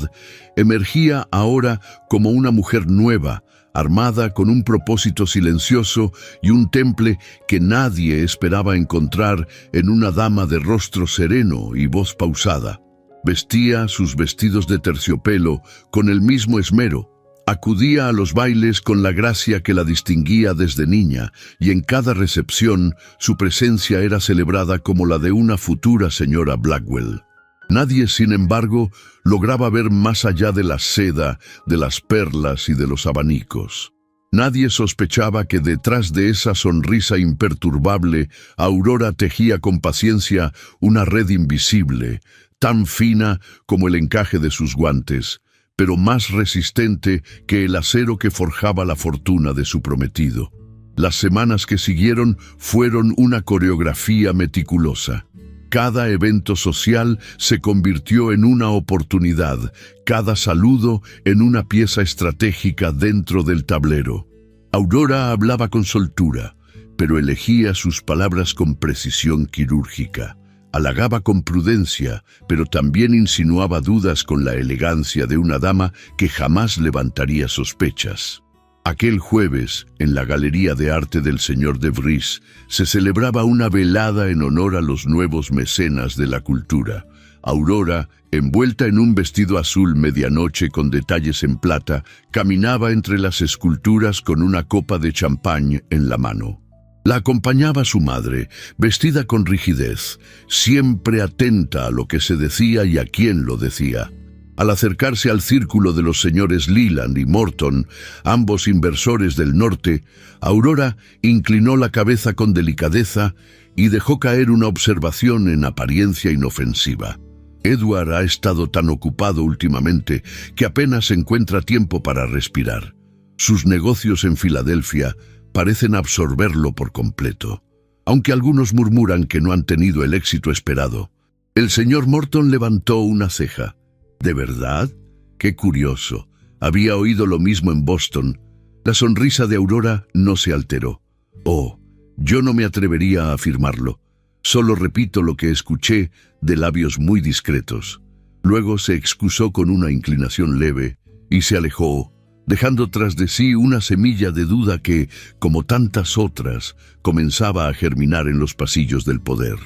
emergía ahora como una mujer nueva, armada con un propósito silencioso y un temple que nadie esperaba encontrar en una dama de rostro sereno y voz pausada. Vestía sus vestidos de terciopelo con el mismo esmero. Acudía a los bailes con la gracia que la distinguía desde niña, y en cada recepción su presencia era celebrada como la de una futura señora Blackwell. Nadie, sin embargo, lograba ver más allá de la seda, de las perlas y de los abanicos. Nadie sospechaba que detrás de esa sonrisa imperturbable, Aurora tejía con paciencia una red invisible, tan fina como el encaje de sus guantes, pero más resistente que el acero que forjaba la fortuna de su prometido. Las semanas que siguieron fueron una coreografía meticulosa. Cada evento social se convirtió en una oportunidad, cada saludo en una pieza estratégica dentro del tablero. Aurora hablaba con soltura, pero elegía sus palabras con precisión quirúrgica. Halagaba con prudencia, pero también insinuaba dudas con la elegancia de una dama que jamás levantaría sospechas. Aquel jueves, en la Galería de Arte del Señor de Vries, se celebraba una velada en honor a los nuevos mecenas de la cultura. Aurora, envuelta en un vestido azul medianoche con detalles en plata, caminaba entre las esculturas con una copa de champán en la mano. La acompañaba su madre, vestida con rigidez, siempre atenta a lo que se decía y a quién lo decía. Al acercarse al círculo de los señores Leland y Morton, ambos inversores del norte, Aurora inclinó la cabeza con delicadeza y dejó caer una observación en apariencia inofensiva. Edward ha estado tan ocupado últimamente que apenas encuentra tiempo para respirar. Sus negocios en Filadelfia parecen absorberlo por completo, aunque algunos murmuran que no han tenido el éxito esperado. El señor Morton levantó una ceja. ¿De verdad? ¡Qué curioso! Había oído lo mismo en Boston. La sonrisa de Aurora no se alteró. Oh, yo no me atrevería a afirmarlo. Solo repito lo que escuché de labios muy discretos. Luego se excusó con una inclinación leve y se alejó, dejando tras de sí una semilla de duda que, como tantas otras, comenzaba a germinar en los pasillos del poder.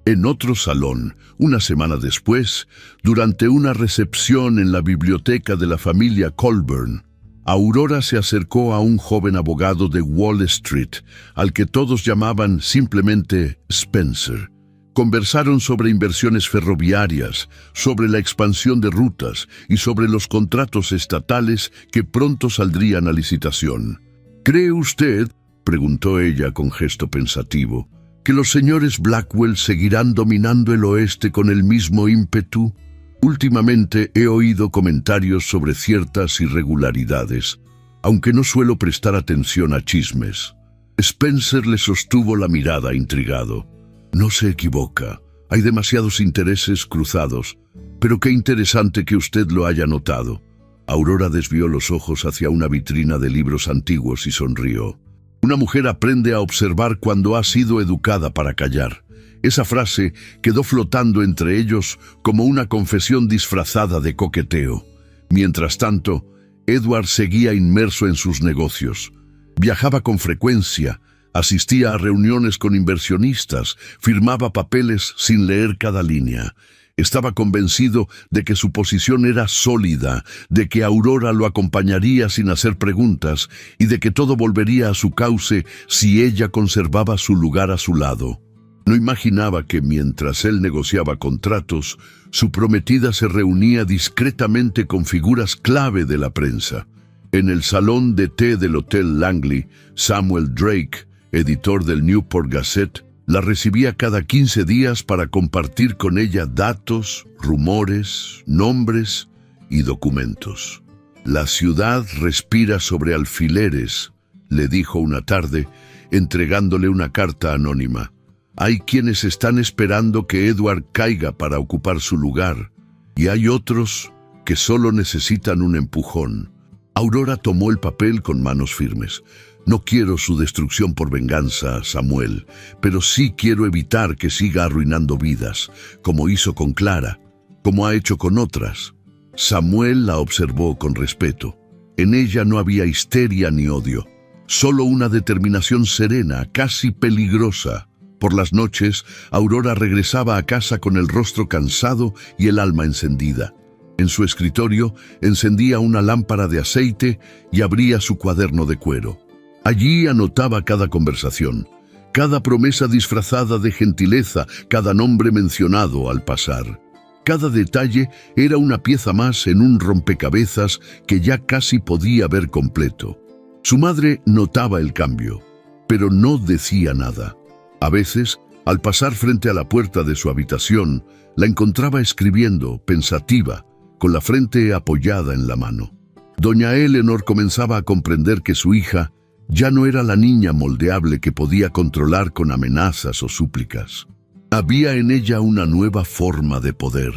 En otro salón, una semana después, durante una recepción en la biblioteca de la familia Colburn, Aurora se acercó a un joven abogado de Wall Street, al que todos llamaban simplemente Spencer. Conversaron sobre inversiones ferroviarias, sobre la expansión de rutas y sobre los contratos estatales que pronto saldrían a licitación. ¿Cree usted, preguntó ella con gesto pensativo, que los señores Blackwell seguirán dominando el oeste con el mismo ímpetu? Últimamente he oído comentarios sobre ciertas irregularidades, aunque no suelo prestar atención a chismes. Spencer le sostuvo la mirada intrigado. No se equivoca, hay demasiados intereses cruzados, pero qué interesante que usted lo haya notado. Aurora desvió los ojos hacia una vitrina de libros antiguos y sonrió. Una mujer aprende a observar cuando ha sido educada para callar. Esa frase quedó flotando entre ellos como una confesión disfrazada de coqueteo. Mientras tanto, Edward seguía inmerso en sus negocios. Viajaba con frecuencia, asistía a reuniones con inversionistas, firmaba papeles sin leer cada línea. Estaba convencido de que su posición era sólida, de que Aurora lo acompañaría sin hacer preguntas y de que todo volvería a su cauce si ella conservaba su lugar a su lado. No imaginaba que mientras él negociaba contratos, su prometida se reunía discretamente con figuras clave de la prensa. En el salón de té del Hotel Langley, Samuel Drake, editor del Newport Gazette, la recibía cada 15 días para compartir con ella datos, rumores, nombres y documentos. «La ciudad respira sobre alfileres», le dijo una tarde, entregándole una carta anónima. «Hay quienes están esperando que Edward caiga para ocupar su lugar, y hay otros que solo necesitan un empujón». Aurora tomó el papel con manos firmes. «No quiero su destrucción por venganza, Samuel, pero sí quiero evitar que siga arruinando vidas, como hizo con Clara, como ha hecho con otras». Samuel la observó con respeto. En ella no había histeria ni odio, solo una determinación serena, casi peligrosa. Por las noches, Aurora regresaba a casa con el rostro cansado y el alma encendida. En su escritorio, encendía una lámpara de aceite y abría su cuaderno de cuero. Allí anotaba cada conversación, cada promesa disfrazada de gentileza, cada nombre mencionado al pasar. Cada detalle era una pieza más en un rompecabezas que ya casi podía ver completo. Su madre notaba el cambio, pero no decía nada. A veces, al pasar frente a la puerta de su habitación, la encontraba escribiendo, pensativa, con la frente apoyada en la mano. Doña Eleanor comenzaba a comprender que su hija ya no era la niña moldeable que podía controlar con amenazas o súplicas. Había en ella una nueva forma de poder,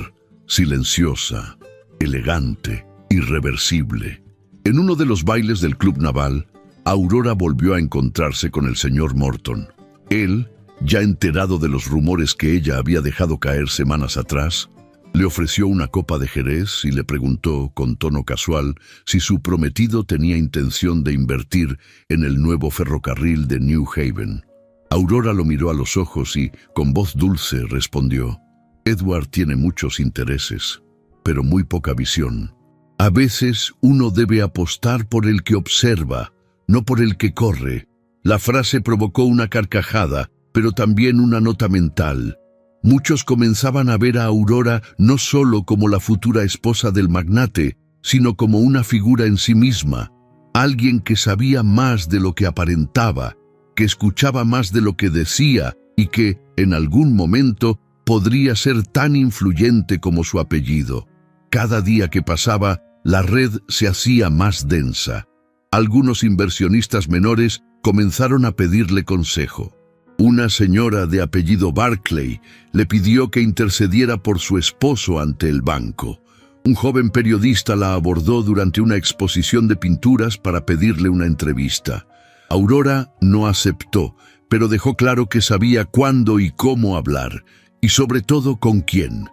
silenciosa, elegante, irreversible. En uno de los bailes del club naval, Aurora volvió a encontrarse con el señor Morton. Él, ya enterado de los rumores que ella había dejado caer semanas atrás, le ofreció una copa de Jerez y le preguntó con tono casual si su prometido tenía intención de invertir en el nuevo ferrocarril de New Haven. Aurora lo miró a los ojos y, con voz dulce, respondió: «Edward tiene muchos intereses, pero muy poca visión. A veces uno debe apostar por el que observa, no por el que corre». La frase provocó una carcajada, pero también una nota mental. Muchos comenzaban a ver a Aurora no solo como la futura esposa del magnate, sino como una figura en sí misma, alguien que sabía más de lo que aparentaba, que escuchaba más de lo que decía y que, en algún momento, podría ser tan influyente como su apellido. Cada día que pasaba, la red se hacía más densa. Algunos inversionistas menores comenzaron a pedirle consejo. Una señora de apellido Barclay le pidió que intercediera por su esposo ante el banco. Un joven periodista la abordó durante una exposición de pinturas para pedirle una entrevista. Aurora no aceptó, pero dejó claro que sabía cuándo y cómo hablar, y sobre todo con quién.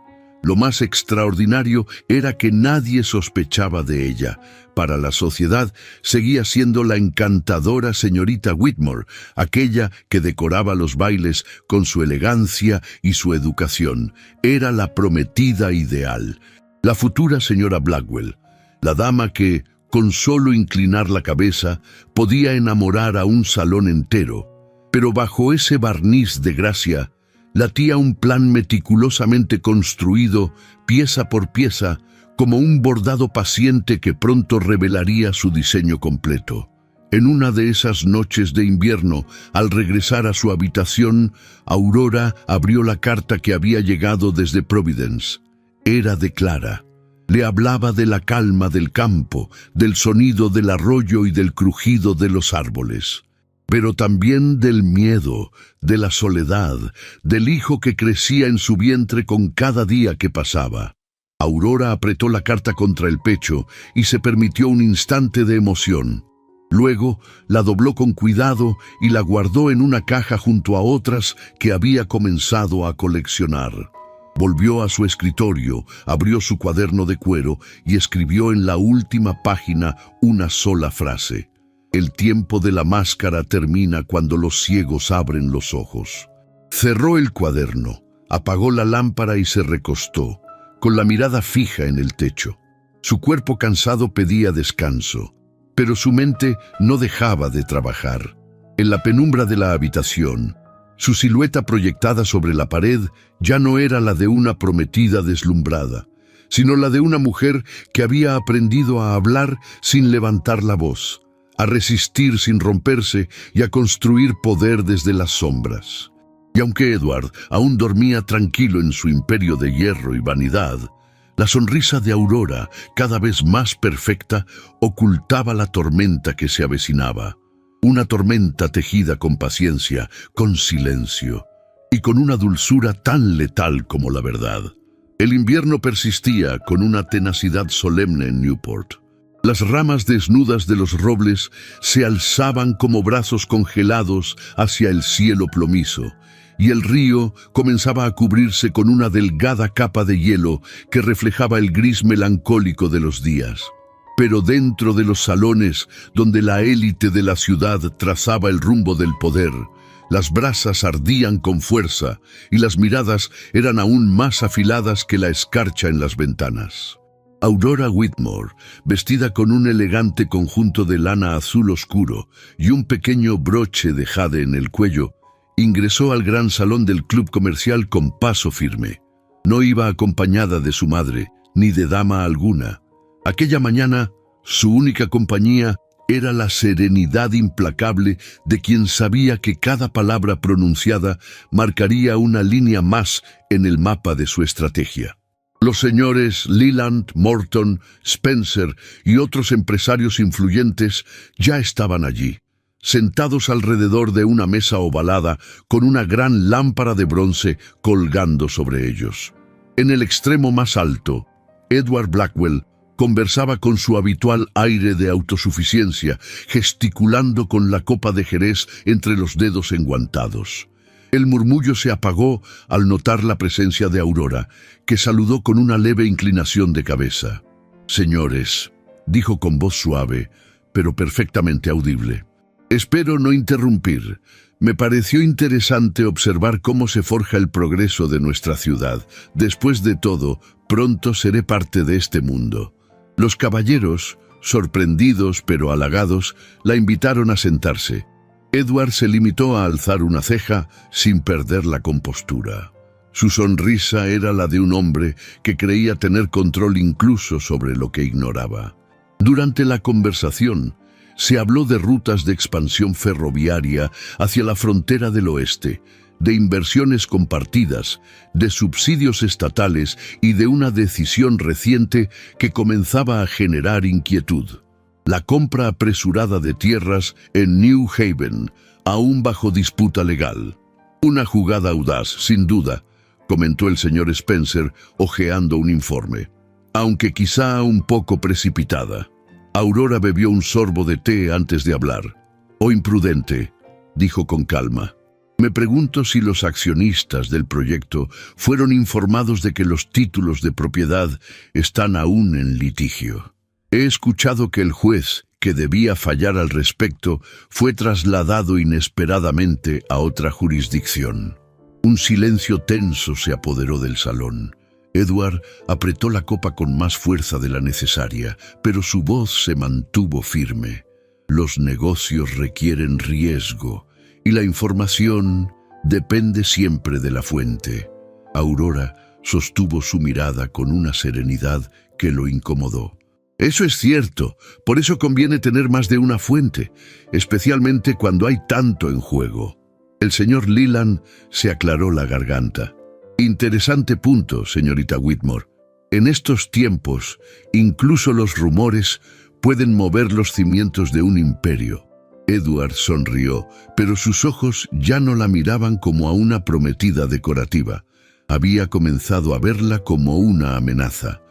Lo más extraordinario era que nadie sospechaba de ella. Para la sociedad seguía siendo la encantadora señorita Whitmore, aquella que decoraba los bailes con su elegancia y su educación. Era la prometida ideal, la futura señora Blackwell, la dama que, con solo inclinar la cabeza, podía enamorar a un salón entero. Pero bajo ese barniz de gracia, latía un plan meticulosamente construido, pieza por pieza, como un bordado paciente que pronto revelaría su diseño completo. En una de esas noches de invierno, al regresar a su habitación, Aurora abrió la carta que había llegado desde Providence. Era de Clara. Le hablaba de la calma del campo, del sonido del arroyo y del crujido de los árboles. Pero también del miedo, de la soledad, del hijo que crecía en su vientre con cada día que pasaba. Aurora apretó la carta contra el pecho y se permitió un instante de emoción. Luego la dobló con cuidado y la guardó en una caja junto a otras que había comenzado a coleccionar. Volvió a su escritorio, abrió su cuaderno de cuero y escribió en la última página una sola frase: «El tiempo de la máscara termina cuando los ciegos abren los ojos». Cerró el cuaderno, apagó la lámpara y se recostó, con la mirada fija en el techo. Su cuerpo cansado pedía descanso, pero su mente no dejaba de trabajar. En la penumbra de la habitación, su silueta proyectada sobre la pared ya no era la de una prometida deslumbrada, sino la de una mujer que había aprendido a hablar sin levantar la voz, a resistir sin romperse y a construir poder desde las sombras. Y aunque Edward aún dormía tranquilo en su imperio de hierro y vanidad, la sonrisa de Aurora, cada vez más perfecta, ocultaba la tormenta que se avecinaba. Una tormenta tejida con paciencia, con silencio, y con una dulzura tan letal como la verdad. El invierno persistía con una tenacidad solemne en Newport. Las ramas desnudas de los robles se alzaban como brazos congelados hacia el cielo plomizo, y el río comenzaba a cubrirse con una delgada capa de hielo que reflejaba el gris melancólico de los días. Pero dentro de los salones, donde la élite de la ciudad trazaba el rumbo del poder, las brasas ardían con fuerza y las miradas eran aún más afiladas que la escarcha en las ventanas. Aurora Whitmore, vestida con un elegante conjunto de lana azul oscuro y un pequeño broche de jade en el cuello, ingresó al gran salón del club comercial con paso firme. No iba acompañada de su madre, ni de dama alguna. Aquella mañana, su única compañía era la serenidad implacable de quien sabía que cada palabra pronunciada marcaría una línea más en el mapa de su estrategia. Los señores Leland, Morton, Spencer y otros empresarios influyentes ya estaban allí. sentados alrededor de una mesa ovalada con una gran lámpara de bronce colgando sobre ellos. En el extremo más alto, Edward Blackwell conversaba con su habitual aire de autosuficiencia, gesticulando con la copa de Jerez entre los dedos enguantados. El murmullo se apagó al notar la presencia de Aurora, que saludó con una leve inclinación de cabeza. «Señores», dijo con voz suave, pero perfectamente audible, «espero no interrumpir. Me pareció interesante observar cómo se forja el progreso de nuestra ciudad. Después de todo, pronto seré parte de este mundo». Los caballeros, sorprendidos pero halagados, la invitaron a sentarse. Edward se limitó a alzar una ceja sin perder la compostura. Su sonrisa era la de un hombre que creía tener control incluso sobre lo que ignoraba. Durante la conversación, se habló de rutas de expansión ferroviaria hacia la frontera del oeste, de inversiones compartidas, de subsidios estatales y de una decisión reciente que comenzaba a generar inquietud: la compra apresurada de tierras en New Haven, aún bajo disputa legal. «Una jugada audaz, sin duda», comentó el señor Spencer, hojeando un informe, «aunque quizá un poco precipitada». Aurora bebió un sorbo de té antes de hablar. «Oh, imprudente», dijo con calma. «Me pregunto si los accionistas del proyecto fueron informados de que los títulos de propiedad están aún en litigio. He escuchado que el juez, que debía fallar al respecto, fue trasladado inesperadamente a otra jurisdicción». Un silencio tenso se apoderó del salón. Edward apretó la copa con más fuerza de la necesaria, pero su voz se mantuvo firme. «Los negocios requieren riesgo, y la información depende siempre de la fuente». Aurora sostuvo su mirada con una serenidad que lo incomodó. «Eso es cierto, por eso conviene tener más de una fuente, especialmente cuando hay tanto en juego». El señor Leland se aclaró la garganta. «Interesante punto, señorita Whitmore. En estos tiempos, incluso los rumores pueden mover los cimientos de un imperio». Edward sonrió, pero sus ojos ya no la miraban como a una prometida decorativa. Había comenzado a verla como una amenaza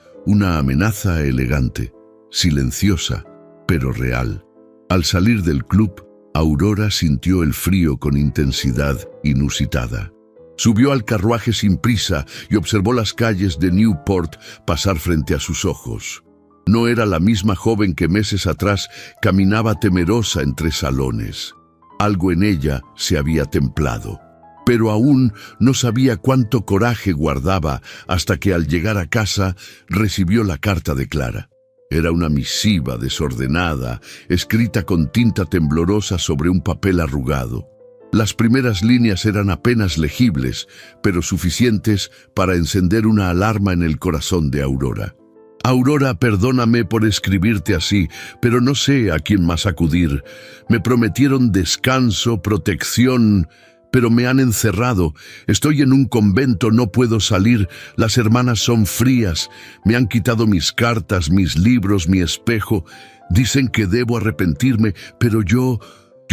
elegante, silenciosa, pero real. Al salir del club, Aurora sintió el frío con intensidad inusitada. Subió al carruaje sin prisa y observó las calles de Newport pasar frente a sus ojos. No era la misma joven que meses atrás caminaba temerosa entre salones. Algo en ella se había templado, pero aún no sabía cuánto coraje guardaba hasta que al llegar a casa recibió la carta de Clara. Era una misiva desordenada, escrita con tinta temblorosa sobre un papel arrugado. Las primeras líneas eran apenas legibles, pero suficientes para encender una alarma en el corazón de Aurora. «Aurora, perdóname por escribirte así, pero no sé a quién más acudir. Me prometieron descanso, protección, pero me han encerrado. Estoy en un convento, no puedo salir. Las hermanas son frías. Me han quitado mis cartas, mis libros, mi espejo. Dicen que debo arrepentirme, pero yo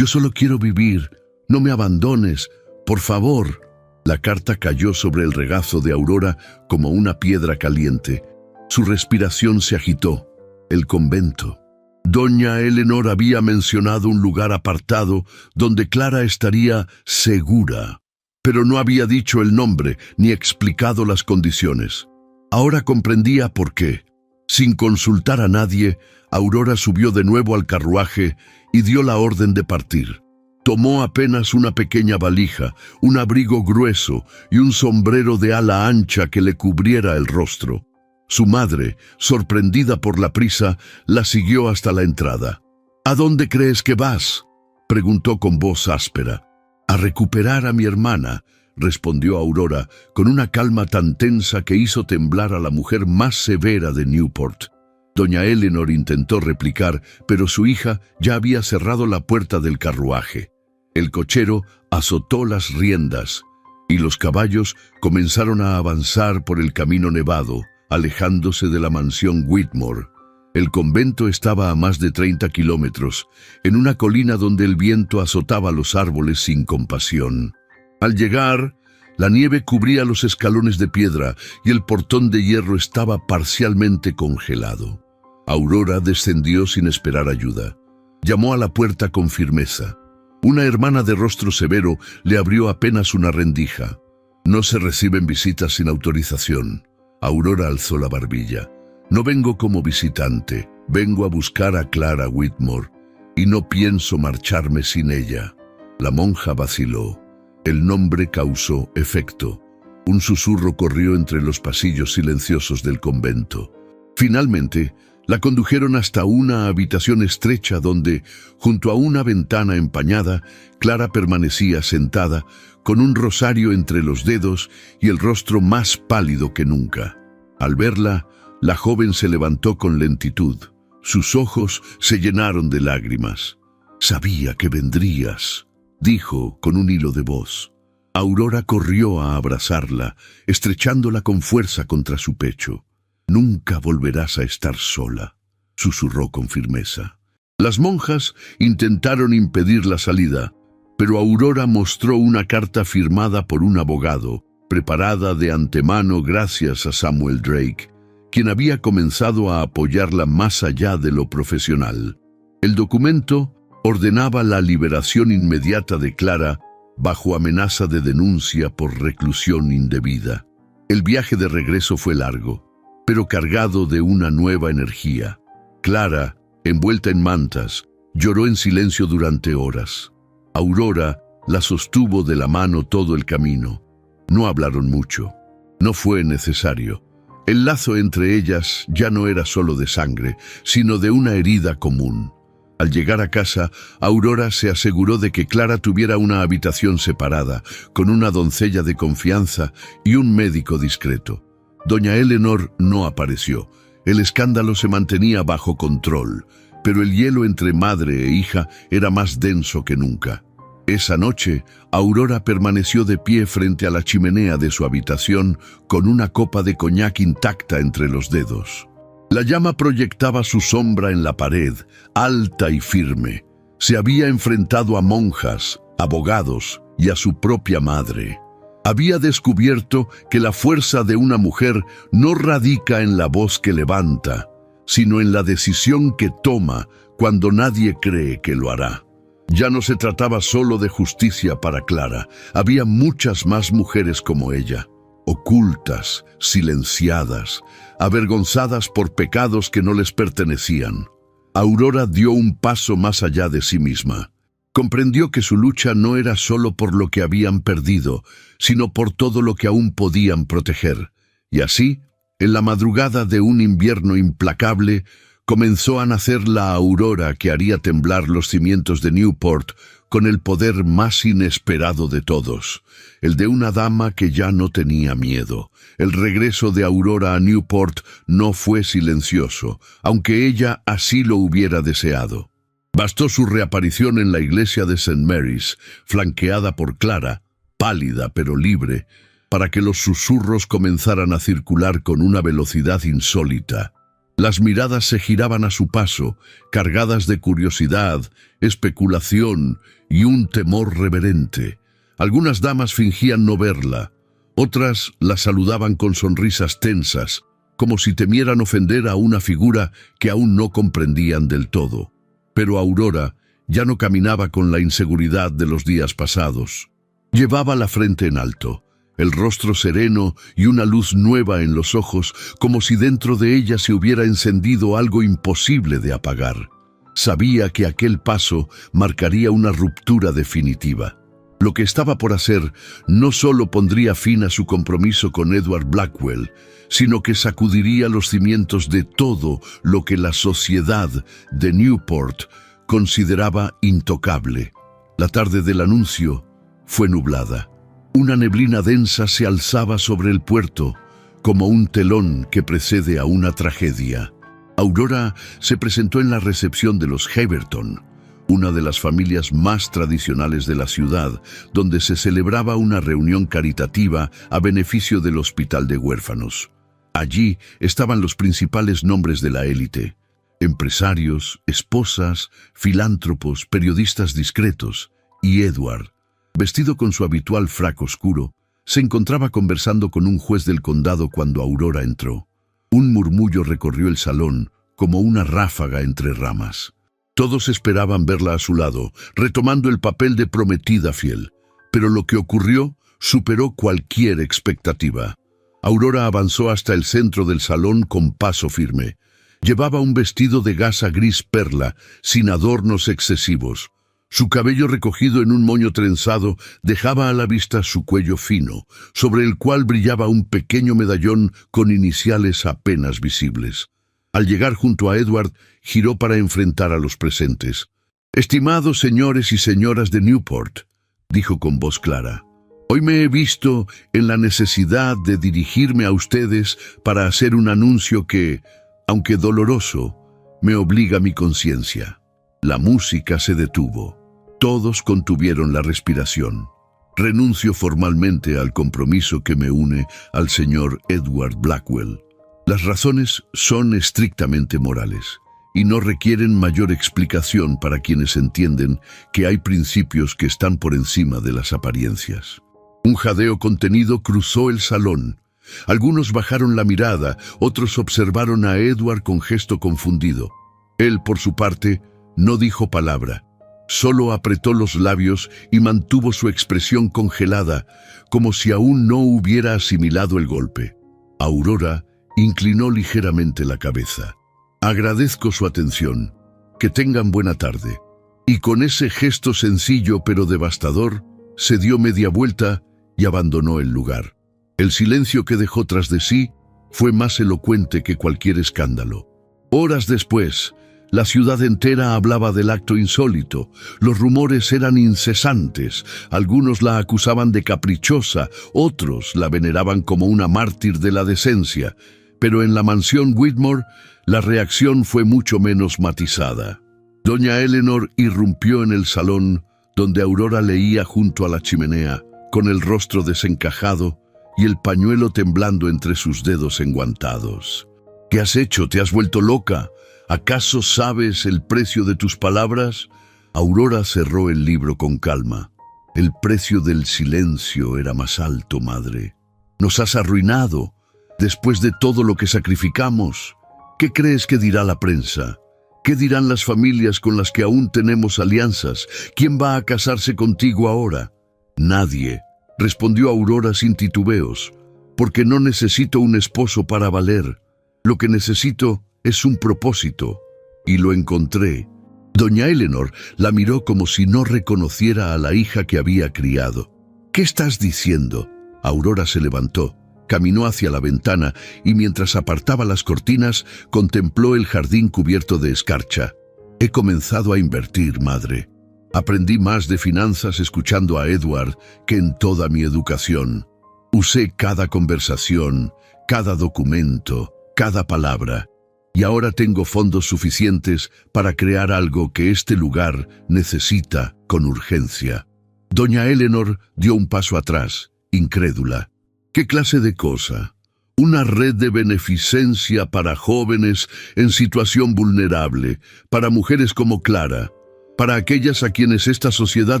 solo quiero vivir. No me abandones, por favor». La carta cayó sobre el regazo de Aurora como una piedra caliente. Su respiración se agitó. El convento. Doña Eleanor había mencionado un lugar apartado donde Clara estaría segura, pero no había dicho el nombre ni explicado las condiciones. Ahora comprendía por qué. Sin consultar a nadie, Aurora subió de nuevo al carruaje y dio la orden de partir. Tomó apenas una pequeña valija, un abrigo grueso y un sombrero de ala ancha que le cubriera el rostro. Su madre, sorprendida por la prisa, la siguió hasta la entrada. «¿A dónde crees que vas?», preguntó con voz áspera. «A recuperar a mi hermana», respondió Aurora, con una calma tan tensa que hizo temblar a la mujer más severa de Newport. Doña Eleanor intentó replicar, pero su hija ya había cerrado la puerta del carruaje. El cochero azotó las riendas, y los caballos comenzaron a avanzar por el camino nevado, alejándose de la mansión Whitmore. El convento estaba a más de 30 kilómetros, en una colina donde el viento azotaba los árboles sin compasión. Al llegar, la nieve cubría los escalones de piedra y el portón de hierro estaba parcialmente congelado. Aurora descendió sin esperar ayuda. Llamó a la puerta con firmeza. Una hermana de rostro severo le abrió apenas una rendija. No se reciben visitas sin autorización. Aurora alzó la barbilla. No vengo como visitante, vengo a buscar a Clara Whitmore, y no pienso marcharme sin ella. La monja vaciló. El nombre causó efecto. Un susurro corrió entre los pasillos silenciosos del convento. Finalmente, la condujeron hasta una habitación estrecha donde, junto a una ventana empañada, Clara permanecía sentada, con un rosario entre los dedos y el rostro más pálido que nunca. Al verla, la joven se levantó con lentitud. Sus ojos se llenaron de lágrimas. «Sabía que vendrías», dijo con un hilo de voz. Aurora corrió a abrazarla, estrechándola con fuerza contra su pecho. «Nunca volverás a estar sola», susurró con firmeza. Las monjas intentaron impedir la salida, pero Aurora mostró una carta firmada por un abogado, preparada de antemano gracias a Samuel Drake, quien había comenzado a apoyarla más allá de lo profesional. El documento ordenaba la liberación inmediata de Clara bajo amenaza de denuncia por reclusión indebida. El viaje de regreso fue largo, pero cargado de una nueva energía. Clara, envuelta en mantas, lloró en silencio durante horas. Aurora la sostuvo de la mano todo el camino. No hablaron mucho. No fue necesario. El lazo entre ellas ya no era solo de sangre, sino de una herida común. Al llegar a casa, Aurora se aseguró de que Clara tuviera una habitación separada, con una doncella de confianza y un médico discreto. Doña Eleanor no apareció. El escándalo se mantenía bajo control, pero el hielo entre madre e hija era más denso que nunca. Esa noche, Aurora permaneció de pie frente a la chimenea de su habitación con una copa de coñac intacta entre los dedos. La llama proyectaba su sombra en la pared, alta y firme. Se había enfrentado a monjas, abogados y a su propia madre. Había descubierto que la fuerza de una mujer no radica en la voz que levanta, sino en la decisión que toma cuando nadie cree que lo hará. Ya no se trataba solo de justicia para Clara, había muchas más mujeres como ella, ocultas, silenciadas, avergonzadas por pecados que no les pertenecían. Aurora dio un paso más allá de sí misma. Comprendió que su lucha no era solo por lo que habían perdido, sino por todo lo que aún podían proteger. Y así, en la madrugada de un invierno implacable, comenzó a nacer la aurora que haría temblar los cimientos de Newport con el poder más inesperado de todos, el de una dama que ya no tenía miedo. El regreso de Aurora a Newport no fue silencioso, aunque ella así lo hubiera deseado. Bastó su reaparición en la iglesia de St. Mary's, flanqueada por Clara, pálida pero libre, para que los susurros comenzaran a circular con una velocidad insólita. Las miradas se giraban a su paso, cargadas de curiosidad, especulación y un temor reverente. Algunas damas fingían no verla, otras la saludaban con sonrisas tensas, como si temieran ofender a una figura que aún no comprendían del todo. Pero Aurora ya no caminaba con la inseguridad de los días pasados. Llevaba la frente en alto, el rostro sereno y una luz nueva en los ojos, como si dentro de ella se hubiera encendido algo imposible de apagar. Sabía que aquel paso marcaría una ruptura definitiva. Lo que estaba por hacer no solo pondría fin a su compromiso con Edward Blackwell, sino que sacudiría los cimientos de todo lo que la sociedad de Newport consideraba intocable. La tarde del anuncio fue nublada. Una neblina densa se alzaba sobre el puerto, como un telón que precede a una tragedia. Aurora se presentó en la recepción de los Heberton, una de las familias más tradicionales de la ciudad, donde se celebraba una reunión caritativa a beneficio del hospital de huérfanos. Allí estaban los principales nombres de la élite. empresarios, esposas, filántropos, periodistas discretos, y Edward, vestido con su habitual frac oscuro, se encontraba conversando con un juez del condado cuando Aurora entró. Un murmullo recorrió el salón, como una ráfaga entre ramas. Todos esperaban verla a su lado, retomando el papel de prometida fiel. Pero lo que ocurrió superó cualquier expectativa. Aurora avanzó hasta el centro del salón con paso firme. Llevaba un vestido de gasa gris perla, sin adornos excesivos. Su cabello recogido en un moño trenzado dejaba a la vista su cuello fino, sobre el cual brillaba un pequeño medallón con iniciales apenas visibles. Al llegar junto a Edward, giró para enfrentar a los presentes. «Estimados señores y señoras de Newport», dijo con voz clara, «hoy me he visto en la necesidad de dirigirme a ustedes para hacer un anuncio que, aunque doloroso, me obliga a mi conciencia». La música se detuvo. Todos contuvieron la respiración. «Renuncio formalmente al compromiso que me une al señor Edward Blackwell. Las razones son estrictamente morales y no requieren mayor explicación para quienes entienden que hay principios que están por encima de las apariencias». Un jadeo contenido cruzó el salón. Algunos bajaron la mirada, otros observaron a Edward con gesto confundido. Él, por su parte, no dijo palabra. Solo apretó los labios y mantuvo su expresión congelada, como si aún no hubiera asimilado el golpe. Aurora inclinó ligeramente la cabeza. «Agradezco su atención. Que tengan buena tarde». Y con ese gesto sencillo pero devastador, se dio media vuelta y abandonó el lugar. El silencio que dejó tras de sí fue más elocuente que cualquier escándalo. Horas después, la ciudad entera hablaba del acto insólito. Los rumores eran incesantes. Algunos la acusaban de caprichosa, otros la veneraban como una mártir de la decencia. Pero en la mansión Whitmore, la reacción fue mucho menos matizada. Doña Eleanor irrumpió en el salón, donde Aurora leía junto a la chimenea, con el rostro desencajado y el pañuelo temblando entre sus dedos enguantados. «¿Qué has hecho? ¿Te has vuelto loca? ¿Acaso sabes el precio de tus palabras?». Aurora cerró el libro con calma. «El precio del silencio era más alto, madre. Nos has arruinado. Después de todo lo que sacrificamos, ¿qué crees que dirá la prensa? ¿Qué dirán las familias con las que aún tenemos alianzas? ¿Quién va a casarse contigo ahora?». «Nadie», respondió Aurora sin titubeos, «porque no necesito un esposo para valer. Lo que necesito es un propósito, y lo encontré». Doña Eleanor la miró como si no reconociera a la hija que había criado. «¿Qué estás diciendo?». Aurora se levantó, caminó hacia la ventana y mientras apartaba las cortinas, contempló el jardín cubierto de escarcha. «He comenzado a invertir, madre. Aprendí más de finanzas escuchando a Edward que en toda mi educación. Usé cada conversación, cada documento, cada palabra. Y ahora tengo fondos suficientes para crear algo que este lugar necesita con urgencia». Doña Eleanor dio un paso atrás, incrédula. «¿Qué clase de cosa?». «Una red de beneficencia para jóvenes en situación vulnerable, para mujeres como Clara, para aquellas a quienes esta sociedad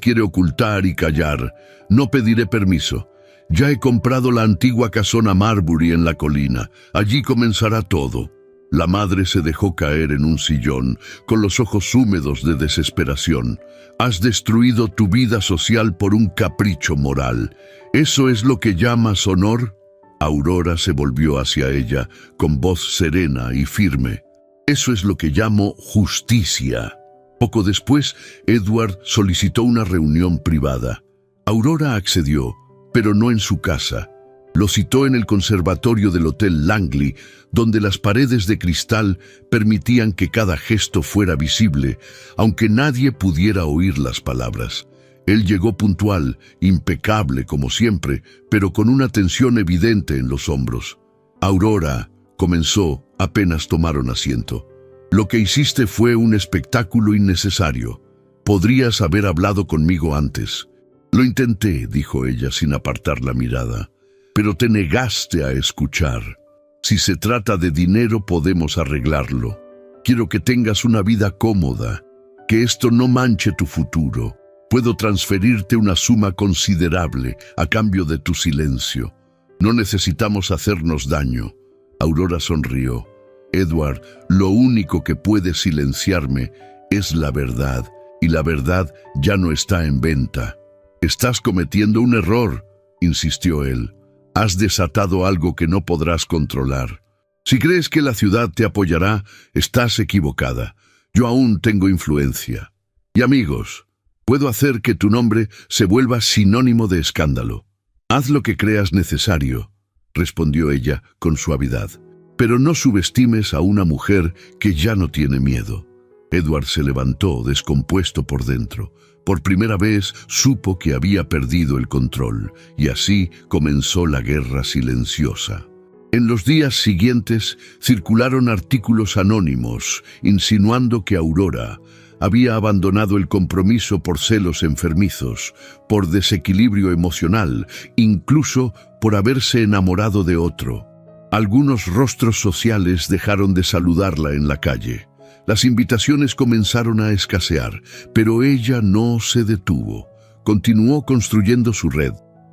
quiere ocultar y callar. No pediré permiso. Ya he comprado la antigua casona Marbury en la colina. Allí comenzará todo». La madre se dejó caer en un sillón, con los ojos húmedos de desesperación. «Has destruido tu vida social por un capricho moral. ¿Eso es lo que llamas honor?». Aurora se volvió hacia ella, con voz serena y firme. «Eso es lo que llamo justicia». Poco después, Edward solicitó una reunión privada. Aurora accedió, pero no en su casa. Lo citó en el conservatorio del Hotel Langley, donde las paredes de cristal permitían que cada gesto fuera visible, aunque nadie pudiera oír las palabras. Él llegó puntual, impecable como siempre, pero con una tensión evidente en los hombros. «Aurora», comenzó, apenas tomaron asiento. «Lo que hiciste fue un espectáculo innecesario. Podrías haber hablado conmigo antes». «Lo intenté», dijo ella sin apartar la mirada, «pero te negaste a escuchar. Si se trata de dinero podemos arreglarlo». Quiero que tengas una vida cómoda, que esto no manche tu futuro. Puedo transferirte una suma considerable a cambio de tu silencio. No necesitamos hacernos daño. Aurora sonrió. Edward, lo único que puede silenciarme es la verdad, y la verdad ya no está en venta. Estás cometiendo un error, insistió él. Has desatado algo que no podrás controlar. Si crees que la ciudad te apoyará, estás equivocada. Yo aún tengo influencia. Y amigos, puedo hacer que tu nombre se vuelva sinónimo de escándalo. Haz lo que creas necesario, respondió ella con suavidad. Pero no subestimes a una mujer que ya no tiene miedo. Edward se levantó, descompuesto por dentro. Por primera vez supo que había perdido el control, y así comenzó la guerra silenciosa. En los días siguientes circularon artículos anónimos insinuando que Aurora había abandonado el compromiso por celos enfermizos, por desequilibrio emocional, incluso por haberse enamorado de otro. Algunos rostros sociales dejaron de saludarla en la calle. Las invitaciones comenzaron a escasear, pero ella no se detuvo. Continuó construyendo su red.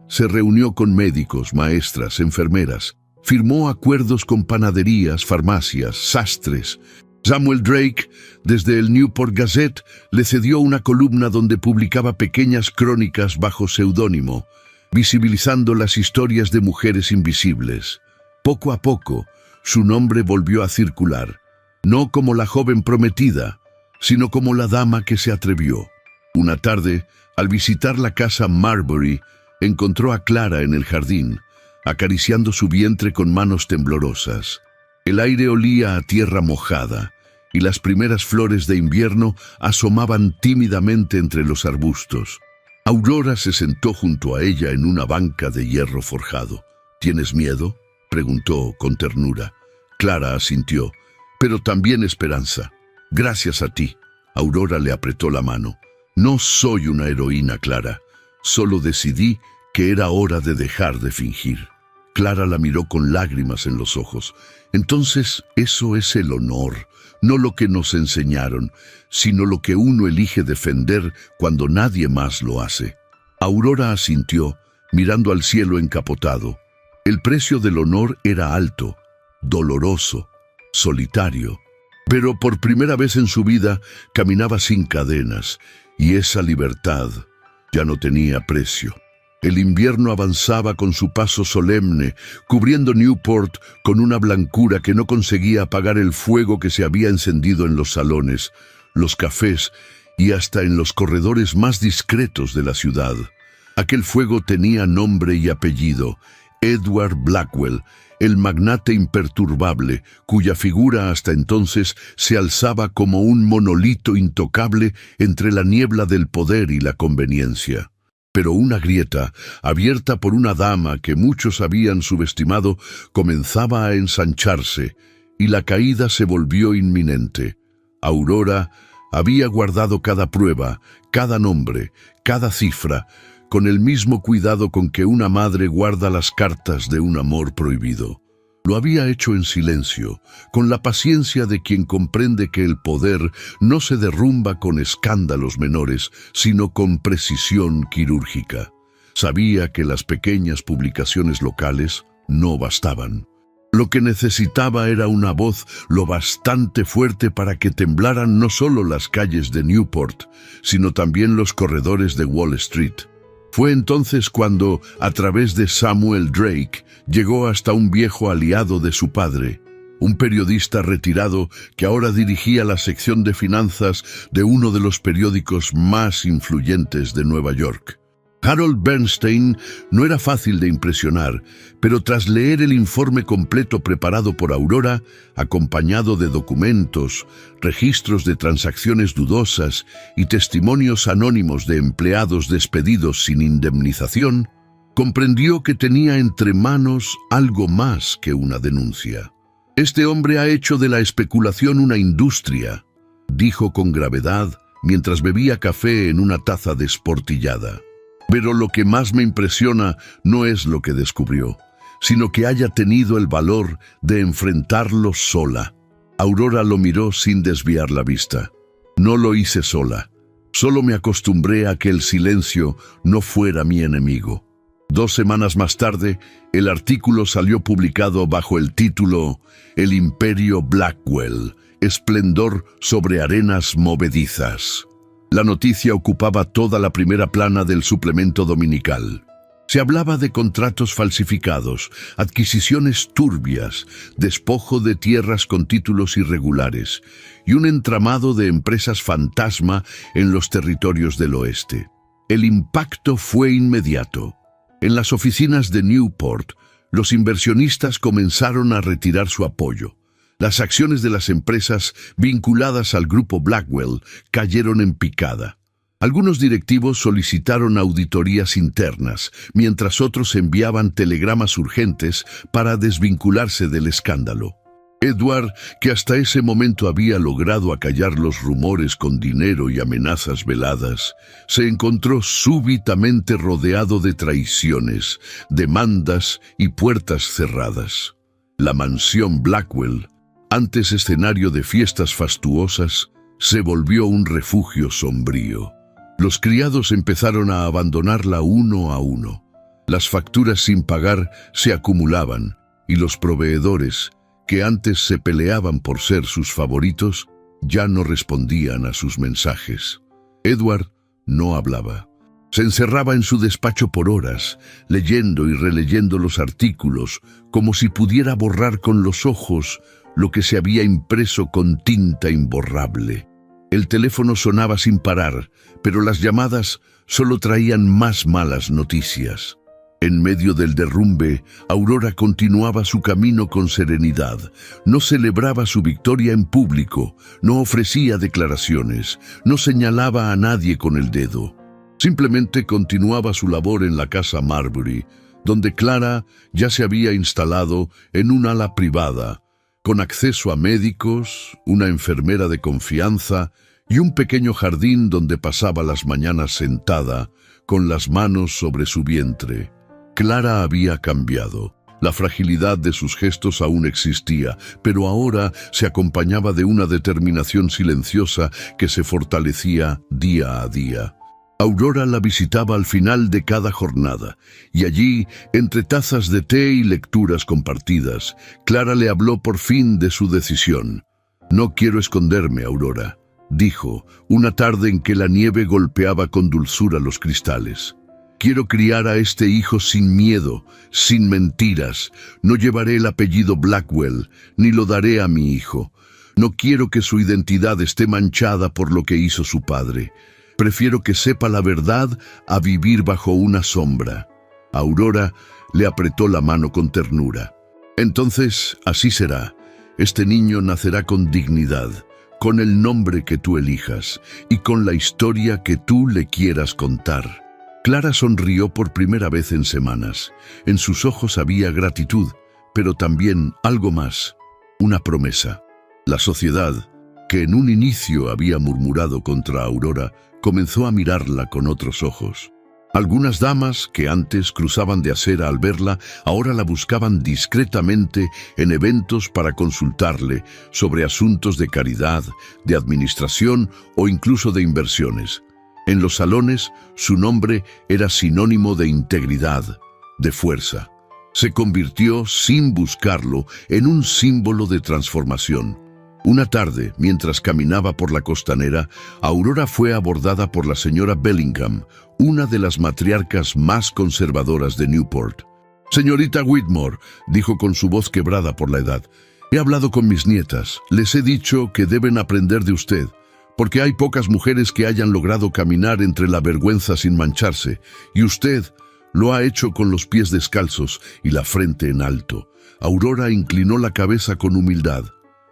Se reunió con médicos, maestras, enfermeras. Firmó acuerdos con panaderías, farmacias, sastres. Samuel Drake, desde el Newport Gazette, le cedió una columna donde publicaba pequeñas crónicas bajo seudónimo, visibilizando las historias de mujeres invisibles. Poco a poco, su nombre volvió a circular, no como la joven prometida, sino como la dama que se atrevió. Una tarde, al visitar la casa Marbury, encontró a Clara en el jardín, acariciando su vientre con manos temblorosas. El aire olía a tierra mojada, y las primeras flores de invierno asomaban tímidamente entre los arbustos. Aurora se sentó junto a ella en una banca de hierro forjado. ¿Tienes miedo?, preguntó con ternura. Clara asintió, pero también esperanza. Gracias a ti. Aurora le apretó la mano. No soy una heroína, Clara. Solo decidí que era hora de dejar de fingir. Clara la miró con lágrimas en los ojos. Entonces, eso es el honor, no lo que nos enseñaron, sino lo que uno elige defender cuando nadie más lo hace. Aurora asintió, mirando al cielo encapotado. El precio del honor era alto, doloroso, solitario. Pero por primera vez en su vida caminaba sin cadenas, y esa libertad ya no tenía precio. El invierno avanzaba con su paso solemne, cubriendo Newport con una blancura que no conseguía apagar el fuego que se había encendido en los salones, los cafés y hasta en los corredores más discretos de la ciudad. Aquel fuego tenía nombre y apellido: Edward Blackwell, el magnate imperturbable, cuya figura hasta entonces se alzaba como un monolito intocable entre la niebla del poder y la conveniencia. Pero una grieta, abierta por una dama que muchos habían subestimado, comenzaba a ensancharse, y la caída se volvió inminente. Aurora había guardado cada prueba, cada nombre, cada cifra, con el mismo cuidado con que una madre guarda las cartas de un amor prohibido. Lo había hecho en silencio, con la paciencia de quien comprende que el poder no se derrumba con escándalos menores, sino con precisión quirúrgica. Sabía que las pequeñas publicaciones locales no bastaban. Lo que necesitaba era una voz lo bastante fuerte para que temblaran no solo las calles de Newport, sino también los corredores de Wall Street. Fue entonces cuando, a través de Samuel Drake, llegó hasta un viejo aliado de su padre, un periodista retirado que ahora dirigía la sección de finanzas de uno de los periódicos más influyentes de Nueva York. Harold Bernstein no era fácil de impresionar, pero tras leer el informe completo preparado por Aurora, acompañado de documentos, registros de transacciones dudosas y testimonios anónimos de empleados despedidos sin indemnización, comprendió que tenía entre manos algo más que una denuncia. «Este hombre ha hecho de la especulación una industria», dijo con gravedad mientras bebía café en una taza desportillada. Pero lo que más me impresiona no es lo que descubrió, sino que haya tenido el valor de enfrentarlo sola. Aurora lo miró sin desviar la vista. No lo hice sola. Solo me acostumbré a que el silencio no fuera mi enemigo. 2 semanas más tarde, el artículo salió publicado bajo el título El Imperio Blackwell, esplendor sobre arenas movedizas. La noticia ocupaba toda la primera plana del suplemento dominical. Se hablaba de contratos falsificados, adquisiciones turbias, despojo de tierras con títulos irregulares y un entramado de empresas fantasma en los territorios del oeste. El impacto fue inmediato. En las oficinas de Newport, los inversionistas comenzaron a retirar su apoyo. Las acciones de las empresas vinculadas al grupo Blackwell cayeron en picada. Algunos directivos solicitaron auditorías internas, mientras otros enviaban telegramas urgentes para desvincularse del escándalo. Edward, que hasta ese momento había logrado acallar los rumores con dinero y amenazas veladas, se encontró súbitamente rodeado de traiciones, demandas y puertas cerradas. La mansión Blackwell, antes escenario de fiestas fastuosas, se volvió un refugio sombrío. Los criados empezaron a abandonarla uno a uno. Las facturas sin pagar se acumulaban y los proveedores, que antes se peleaban por ser sus favoritos, ya no respondían a sus mensajes. Edward no hablaba. Se encerraba en su despacho por horas, leyendo y releyendo los artículos, como si pudiera borrar con los ojos lo que se había impreso con tinta imborrable. El teléfono sonaba sin parar, pero las llamadas solo traían más malas noticias. En medio del derrumbe, Aurora continuaba su camino con serenidad. No celebraba su victoria en público, no ofrecía declaraciones, no señalaba a nadie con el dedo. Simplemente continuaba su labor en la casa Marbury, donde Clara ya se había instalado en un ala privada, con acceso a médicos, una enfermera de confianza y un pequeño jardín donde pasaba las mañanas sentada, con las manos sobre su vientre. Clara había cambiado. La fragilidad de sus gestos aún existía, pero ahora se acompañaba de una determinación silenciosa que se fortalecía día a día. Aurora la visitaba al final de cada jornada, y allí, entre tazas de té y lecturas compartidas, Clara le habló por fin de su decisión. «No quiero esconderme, Aurora», dijo, una tarde en que la nieve golpeaba con dulzura los cristales. «Quiero criar a este hijo sin miedo, sin mentiras. No llevaré el apellido Blackwell, ni lo daré a mi hijo. No quiero que su identidad esté manchada por lo que hizo su padre. Prefiero que sepa la verdad a vivir bajo una sombra». Aurora le apretó la mano con ternura. «Entonces, así será. Este niño nacerá con dignidad, con el nombre que tú elijas y con la historia que tú le quieras contar». Clara sonrió por primera vez en semanas. En sus ojos había gratitud, pero también algo más, una promesa. La sociedad, que en un inicio había murmurado contra Aurora, comenzó a mirarla con otros ojos. Algunas damas, que antes cruzaban de acera al verla, ahora la buscaban discretamente en eventos para consultarle sobre asuntos de caridad, de administración o incluso de inversiones. En los salones, su nombre era sinónimo de integridad, de fuerza. Se convirtió, sin buscarlo, en un símbolo de transformación. Una tarde, mientras caminaba por la costanera, Aurora fue abordada por la señora Bellingham, una de las matriarcas más conservadoras de Newport. «Señorita Whitmore», dijo con su voz quebrada por la edad, «he hablado con mis nietas. Les he dicho que deben aprender de usted, porque hay pocas mujeres que hayan logrado caminar entre la vergüenza sin mancharse, y usted lo ha hecho con los pies descalzos y la frente en alto». Aurora inclinó la cabeza con humildad.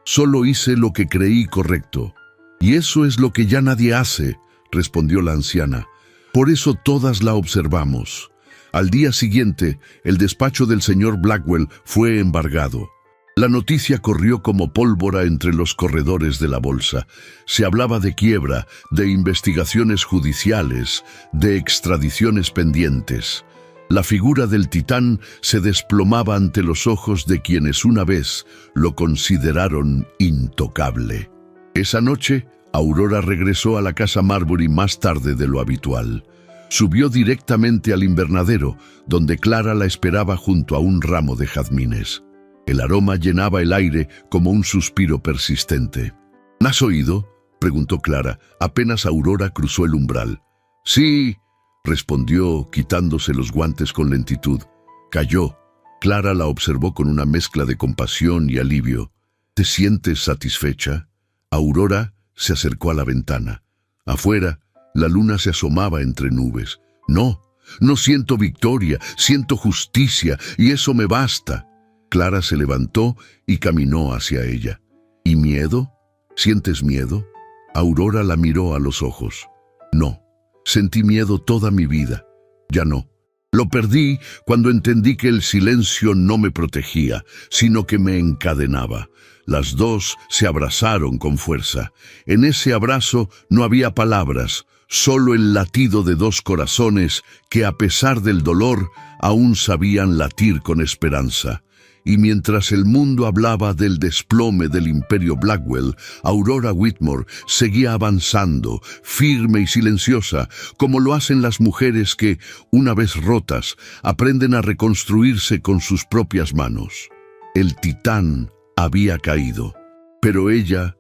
«Solo hice lo que creí correcto». «Y eso es lo que ya nadie hace», respondió la anciana. «Por eso todas la observamos». Al día siguiente, el despacho del señor Blackwell fue embargado. La noticia corrió como pólvora entre los corredores de la bolsa. Se hablaba de quiebra, de investigaciones judiciales, de extradiciones pendientes. La figura del titán se desplomaba ante los ojos de quienes una vez lo consideraron intocable. Esa noche, Aurora regresó a la casa Marbury más tarde de lo habitual. Subió directamente al invernadero, donde Clara la esperaba junto a un ramo de jazmines. El aroma llenaba el aire como un suspiro persistente. ¿Has oído?, preguntó Clara, apenas Aurora cruzó el umbral. «Sí», respondió, quitándose los guantes con lentitud. Calló. Clara la observó con una mezcla de compasión y alivio. «¿Te sientes satisfecha?» Aurora se acercó a la ventana. Afuera, la luna se asomaba entre nubes. «No, no siento victoria, siento justicia, y eso me basta». Clara se levantó y caminó hacia ella. «¿Y miedo? ¿Sientes miedo?» Aurora la miró a los ojos. «No, sentí miedo toda mi vida. Ya no. Lo perdí cuando entendí que el silencio no me protegía, sino que me encadenaba». Las dos se abrazaron con fuerza. En ese abrazo no había palabras, solo el latido de dos corazones que, a pesar del dolor, aún sabían latir con esperanza. Y mientras el mundo hablaba del desplome del imperio Blackwell, Aurora Whitmore seguía avanzando, firme y silenciosa, como lo hacen las mujeres que, una vez rotas, aprenden a reconstruirse con sus propias manos. El titán había caído, pero ella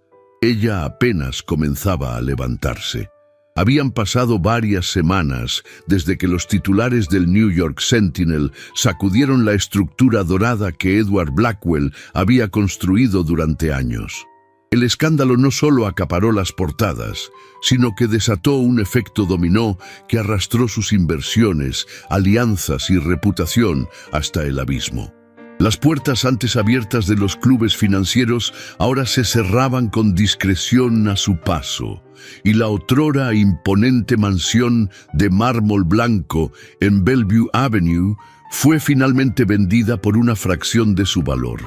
apenas comenzaba a levantarse. Habían pasado varias semanas desde que los titulares del New York Sentinel sacudieron la estructura dorada que Edward Blackwell había construido durante años. El escándalo no solo acaparó las portadas, sino que desató un efecto dominó que arrastró sus inversiones, alianzas y reputación hasta el abismo. Las puertas antes abiertas de los clubes financieros ahora se cerraban con discreción a su paso, y la otrora imponente mansión de mármol blanco en Bellevue Avenue fue finalmente vendida por una fracción de su valor.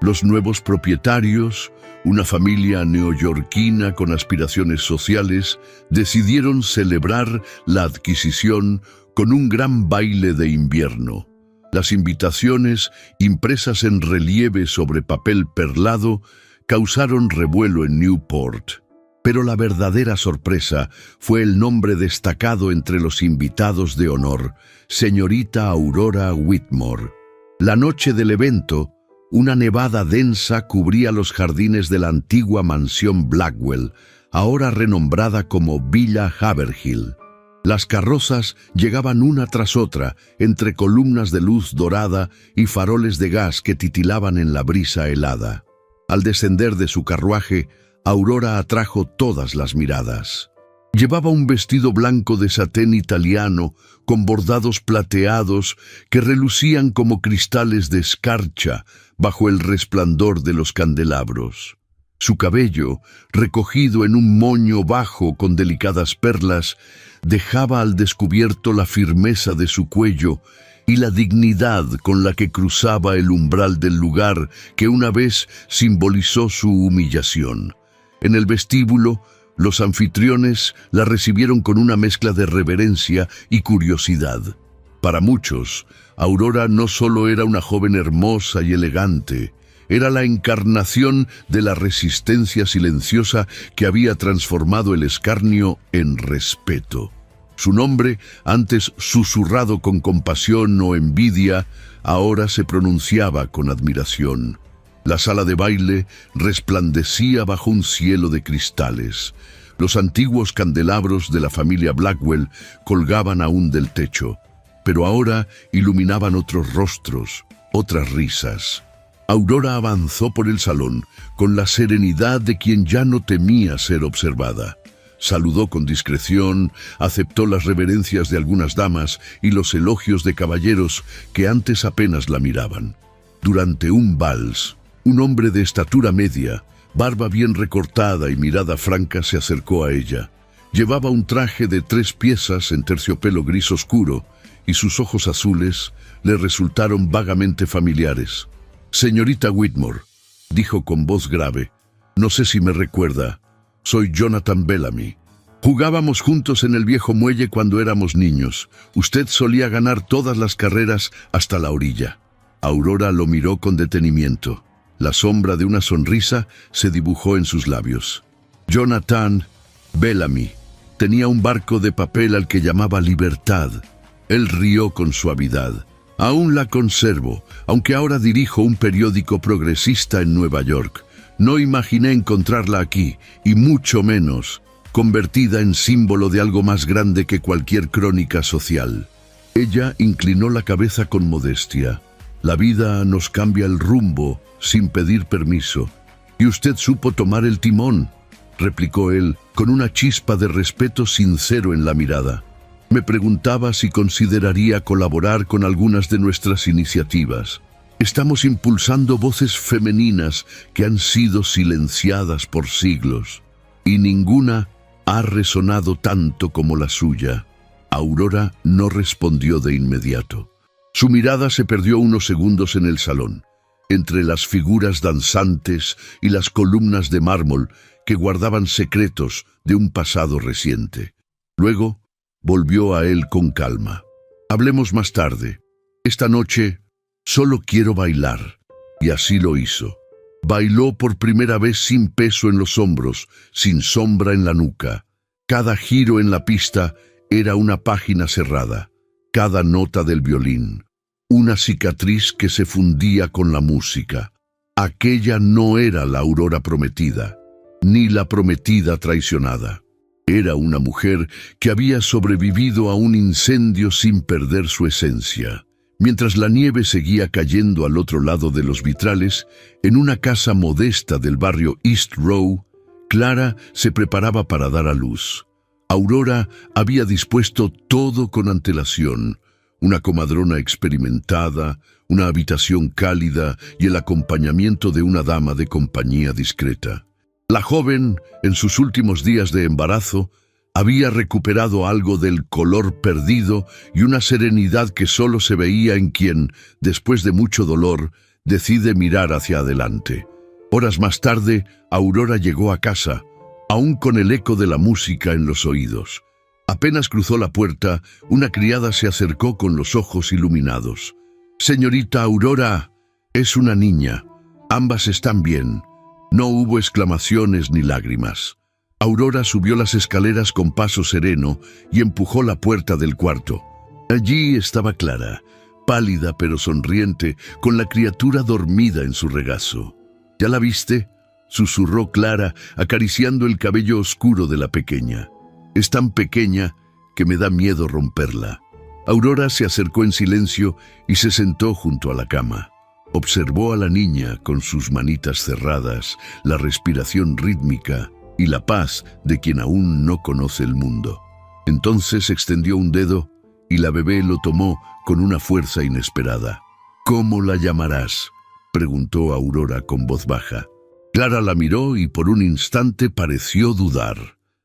Los nuevos propietarios, una familia neoyorquina con aspiraciones sociales, decidieron celebrar la adquisición con un gran baile de invierno. Las invitaciones, impresas en relieve sobre papel perlado, causaron revuelo en Newport. Pero la verdadera sorpresa fue el nombre destacado entre los invitados de honor, señorita Aurora Whitmore. La noche del evento, una nevada densa cubría los jardines de la antigua mansión Blackwell, ahora renombrada como Villa Haverhill. Las carrozas llegaban una tras otra, entre columnas de luz dorada y faroles de gas que titilaban en la brisa helada. Al descender de su carruaje, Aurora atrajo todas las miradas. Llevaba un vestido blanco de satén italiano, con bordados plateados que relucían como cristales de escarcha bajo el resplandor de los candelabros. Su cabello, recogido en un moño bajo con delicadas perlas, dejaba al descubierto la firmeza de su cuello y la dignidad con la que cruzaba el umbral del lugar que una vez simbolizó su humillación. En el vestíbulo, los anfitriones la recibieron con una mezcla de reverencia y curiosidad. Para muchos, Aurora no solo era una joven hermosa y elegante, era la encarnación de la resistencia silenciosa que había transformado el escarnio en respeto. Su nombre, antes susurrado con compasión o envidia, ahora se pronunciaba con admiración. La sala de baile resplandecía bajo un cielo de cristales. Los antiguos candelabros de la familia Blackwell colgaban aún del techo, pero ahora iluminaban otros rostros, otras risas. Aurora avanzó por el salón con la serenidad de quien ya no temía ser observada. Saludó con discreción, aceptó las reverencias de algunas damas y los elogios de caballeros que antes apenas la miraban. Durante un vals, un hombre de estatura media, barba bien recortada y mirada franca se acercó a ella. Llevaba un traje de 3 piezas en terciopelo gris oscuro y sus ojos azules le resultaron vagamente familiares. «Señorita Whitmore», dijo con voz grave, «no sé si me recuerda. Soy Jonathan Bellamy. Jugábamos juntos en el viejo muelle cuando éramos niños. Usted solía ganar todas las carreras hasta la orilla. Aurora lo miró con detenimiento. La sombra de una sonrisa se dibujó en sus labios. Jonathan Bellamy tenía un barco de papel al que llamaba Libertad. Él rió con suavidad. Aún la conservo, aunque ahora dirijo un periódico progresista en Nueva York. No imaginé encontrarla aquí, y mucho menos convertida en símbolo de algo más grande que cualquier crónica social. Ella inclinó la cabeza con modestia. La vida nos cambia el rumbo sin pedir permiso. Y usted supo tomar el timón, replicó él, con una chispa de respeto sincero en la mirada. Me preguntaba si consideraría colaborar con algunas de nuestras iniciativas. Estamos impulsando voces femeninas que han sido silenciadas por siglos, y ninguna ha resonado tanto como la suya. Aurora no respondió de inmediato. Su mirada se perdió unos segundos en el salón, entre las figuras danzantes y las columnas de mármol que guardaban secretos de un pasado reciente. Luego volvió a él con calma. Hablemos más tarde. Esta noche solo quiero bailar. Y así lo hizo. Bailó por primera vez sin peso en los hombros, sin sombra en la nuca. Cada giro en la pista era una página cerrada, cada nota del violín, una cicatriz que se fundía con la música. Aquella no era la Aurora prometida, ni la prometida traicionada. Era una mujer que había sobrevivido a un incendio sin perder su esencia. Mientras la nieve seguía cayendo al otro lado de los vitrales, en una casa modesta del barrio East Row, Clara se preparaba para dar a luz. Aurora había dispuesto todo con antelación: una comadrona experimentada, una habitación cálida y el acompañamiento de una dama de compañía discreta. La joven, en sus últimos días de embarazo, había recuperado algo del color perdido y una serenidad que solo se veía en quien, después de mucho dolor, decide mirar hacia adelante. Horas más tarde, Aurora llegó a casa, aún con el eco de la música en los oídos. Apenas cruzó la puerta, una criada se acercó con los ojos iluminados. «Señorita Aurora, es una niña. Ambas están bien». No hubo exclamaciones ni lágrimas. Aurora subió las escaleras con paso sereno y empujó la puerta del cuarto. Allí estaba Clara, pálida pero sonriente, con la criatura dormida en su regazo. «¿Ya la viste?», susurró Clara, acariciando el cabello oscuro de la pequeña. «Es tan pequeña que me da miedo romperla». Aurora se acercó en silencio y se sentó junto a la cama. Observó a la niña con sus manitas cerradas, la respiración rítmica y la paz de quien aún no conoce el mundo. Entonces extendió un dedo y la bebé lo tomó con una fuerza inesperada. «¿Cómo la llamarás?», preguntó Aurora con voz baja. Clara la miró y por un instante pareció dudar.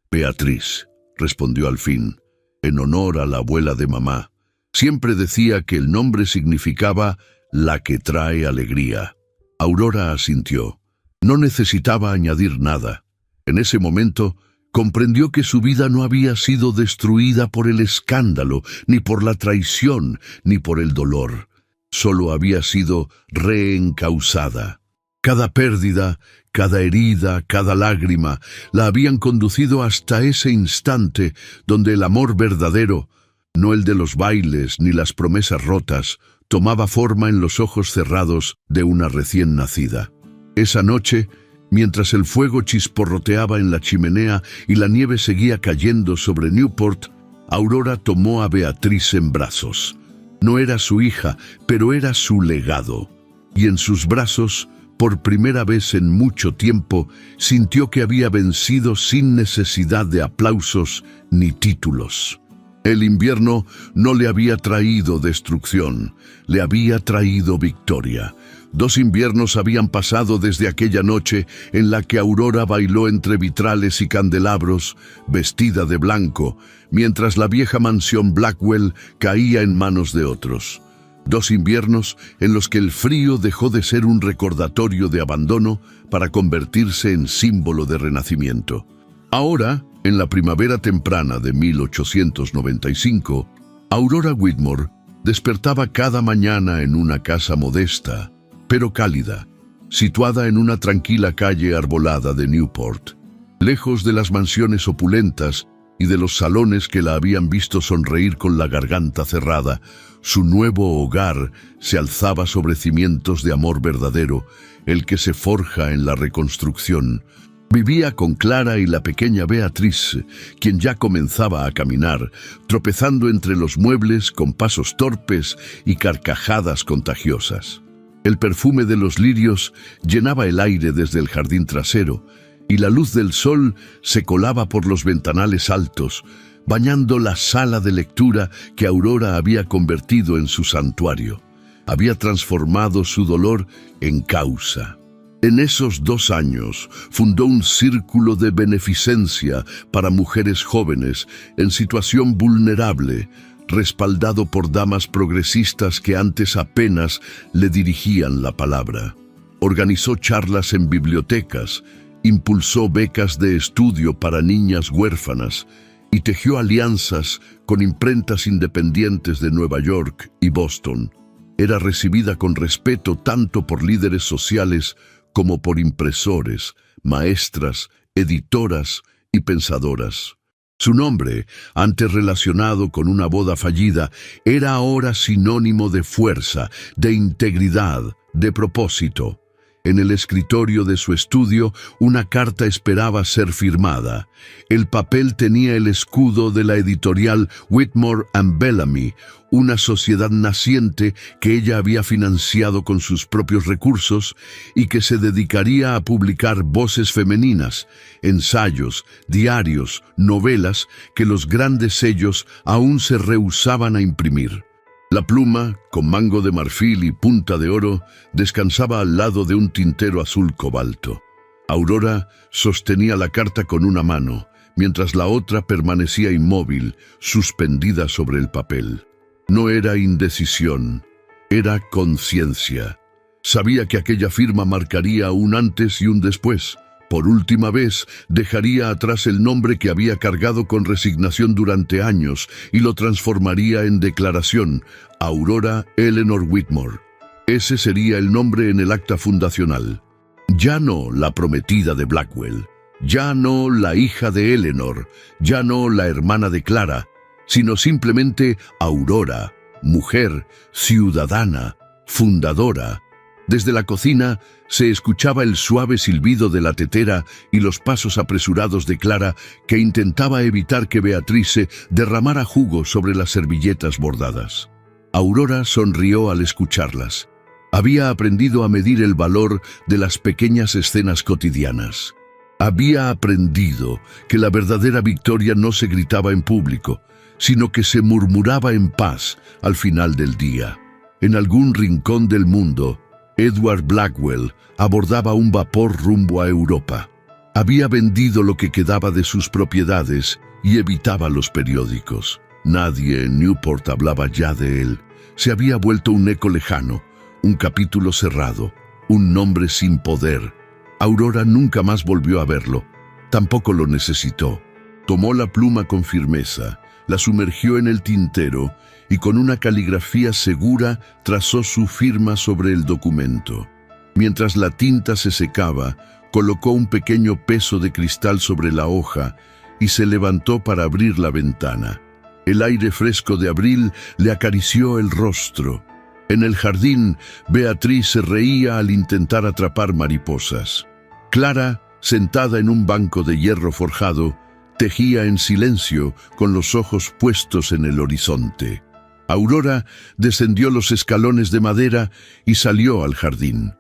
«Beatriz», respondió al fin, en honor a la abuela de mamá. Siempre decía que el nombre significaba «la que trae alegría». Aurora asintió. No necesitaba añadir nada. En ese momento comprendió que su vida no había sido destruida por el escándalo, ni por la traición, ni por el dolor. Solo había sido reencauzada. Cada pérdida, cada herida, cada lágrima, la habían conducido hasta ese instante donde el amor verdadero, no el de los bailes ni las promesas rotas, tomaba forma en los ojos cerrados de una recién nacida. Esa noche, mientras el fuego chisporroteaba en la chimenea y la nieve seguía cayendo sobre Newport, Aurora tomó a Beatriz en brazos. No era su hija, pero era su legado. Y en sus brazos, por primera vez en mucho tiempo, sintió que había vencido sin necesidad de aplausos ni títulos. El invierno no le había traído destrucción, le había traído victoria. 2 inviernos habían pasado desde aquella noche en la que Aurora bailó entre vitrales y candelabros, vestida de blanco, mientras la vieja mansión Blackwell caía en manos de otros. 2 inviernos en los que el frío dejó de ser un recordatorio de abandono para convertirse en símbolo de renacimiento. Ahora, En la primavera temprana de 1895, Aurora Whitmore despertaba cada mañana en una casa modesta, pero cálida, situada en una tranquila calle arbolada de Newport, lejos de las mansiones opulentas y de los salones que la habían visto sonreír con la garganta cerrada. Su nuevo hogar se alzaba sobre cimientos de amor verdadero, el que se forja en la reconstrucción. Vivía con Clara y la pequeña Beatrice, quien ya comenzaba a caminar, tropezando entre los muebles con pasos torpes y carcajadas contagiosas. El perfume de los lirios llenaba el aire desde el jardín trasero, y la luz del sol se colaba por los ventanales altos, bañando la sala de lectura que Aurora había convertido en su santuario. Había transformado su dolor en causa. En esos 2 años fundó un círculo de beneficencia para mujeres jóvenes en situación vulnerable, respaldado por damas progresistas que antes apenas le dirigían la palabra. Organizó charlas en bibliotecas, impulsó becas de estudio para niñas huérfanas y tejió alianzas con imprentas independientes de Nueva York y Boston. Era recibida con respeto tanto por líderes sociales como por impresores, maestras, editoras y pensadoras. Su nombre, antes relacionado con una boda fallida, era ahora sinónimo de fuerza, de integridad, de propósito. En el escritorio de su estudio, una carta esperaba ser firmada. El papel tenía el escudo de la editorial Whitmore and Bellamy, una sociedad naciente que ella había financiado con sus propios recursos y que se dedicaría a publicar voces femeninas, ensayos, diarios, novelas que los grandes sellos aún se rehusaban a imprimir. La pluma, con mango de marfil y punta de oro, descansaba al lado de un tintero azul cobalto. Aurora sostenía la carta con una mano, mientras la otra permanecía inmóvil, suspendida sobre el papel. No era indecisión, era conciencia. Sabía que aquella firma marcaría un antes y un después. Por última vez, dejaría atrás el nombre que había cargado con resignación durante años y lo transformaría en declaración: Aurora Eleanor Whitmore. Ese sería el nombre en el acta fundacional. Ya no la prometida de Blackwell, ya no la hija de Eleanor, ya no la hermana de Clara, sino simplemente Aurora, mujer, ciudadana, fundadora. Desde la cocina se escuchaba el suave silbido de la tetera y los pasos apresurados de Clara, que intentaba evitar que Beatrice derramara jugo sobre las servilletas bordadas. Aurora sonrió al escucharlas. Había aprendido a medir el valor de las pequeñas escenas cotidianas. Había aprendido que la verdadera victoria no se gritaba en público, sino que se murmuraba en paz al final del día. En algún rincón del mundo, Edward Blackwell abordaba un vapor rumbo a Europa. Había vendido lo que quedaba de sus propiedades y evitaba los periódicos. Nadie en Newport hablaba ya de él. Se había vuelto un eco lejano, un capítulo cerrado, un nombre sin poder. Aurora nunca más volvió a verlo. Tampoco lo necesitó. Tomó la pluma con firmeza, la sumergió en el tintero y con una caligrafía segura trazó su firma sobre el documento. Mientras la tinta se secaba, colocó un pequeño peso de cristal sobre la hoja y se levantó para abrir la ventana. El aire fresco de abril le acarició el rostro. En el jardín, Beatriz se reía al intentar atrapar mariposas. Clara, sentada en un banco de hierro forjado, tejía en silencio con los ojos puestos en el horizonte. Aurora descendió los escalones de madera y salió al jardín.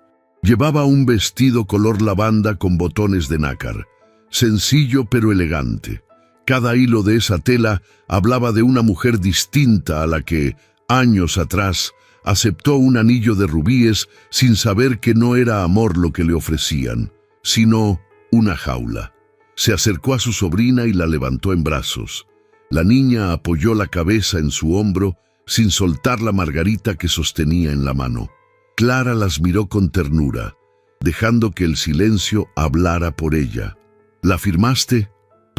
Llevaba un vestido color lavanda con botones de nácar, sencillo pero elegante. Cada hilo de esa tela hablaba de una mujer distinta a la que, años atrás, aceptó un anillo de rubíes sin saber que no era amor lo que le ofrecían, sino una jaula. Se acercó a su sobrina y la levantó en brazos. La niña apoyó la cabeza en su hombro sin soltar la margarita que sostenía en la mano. Clara las miró con ternura, dejando que el silencio hablara por ella. ¿La firmaste?,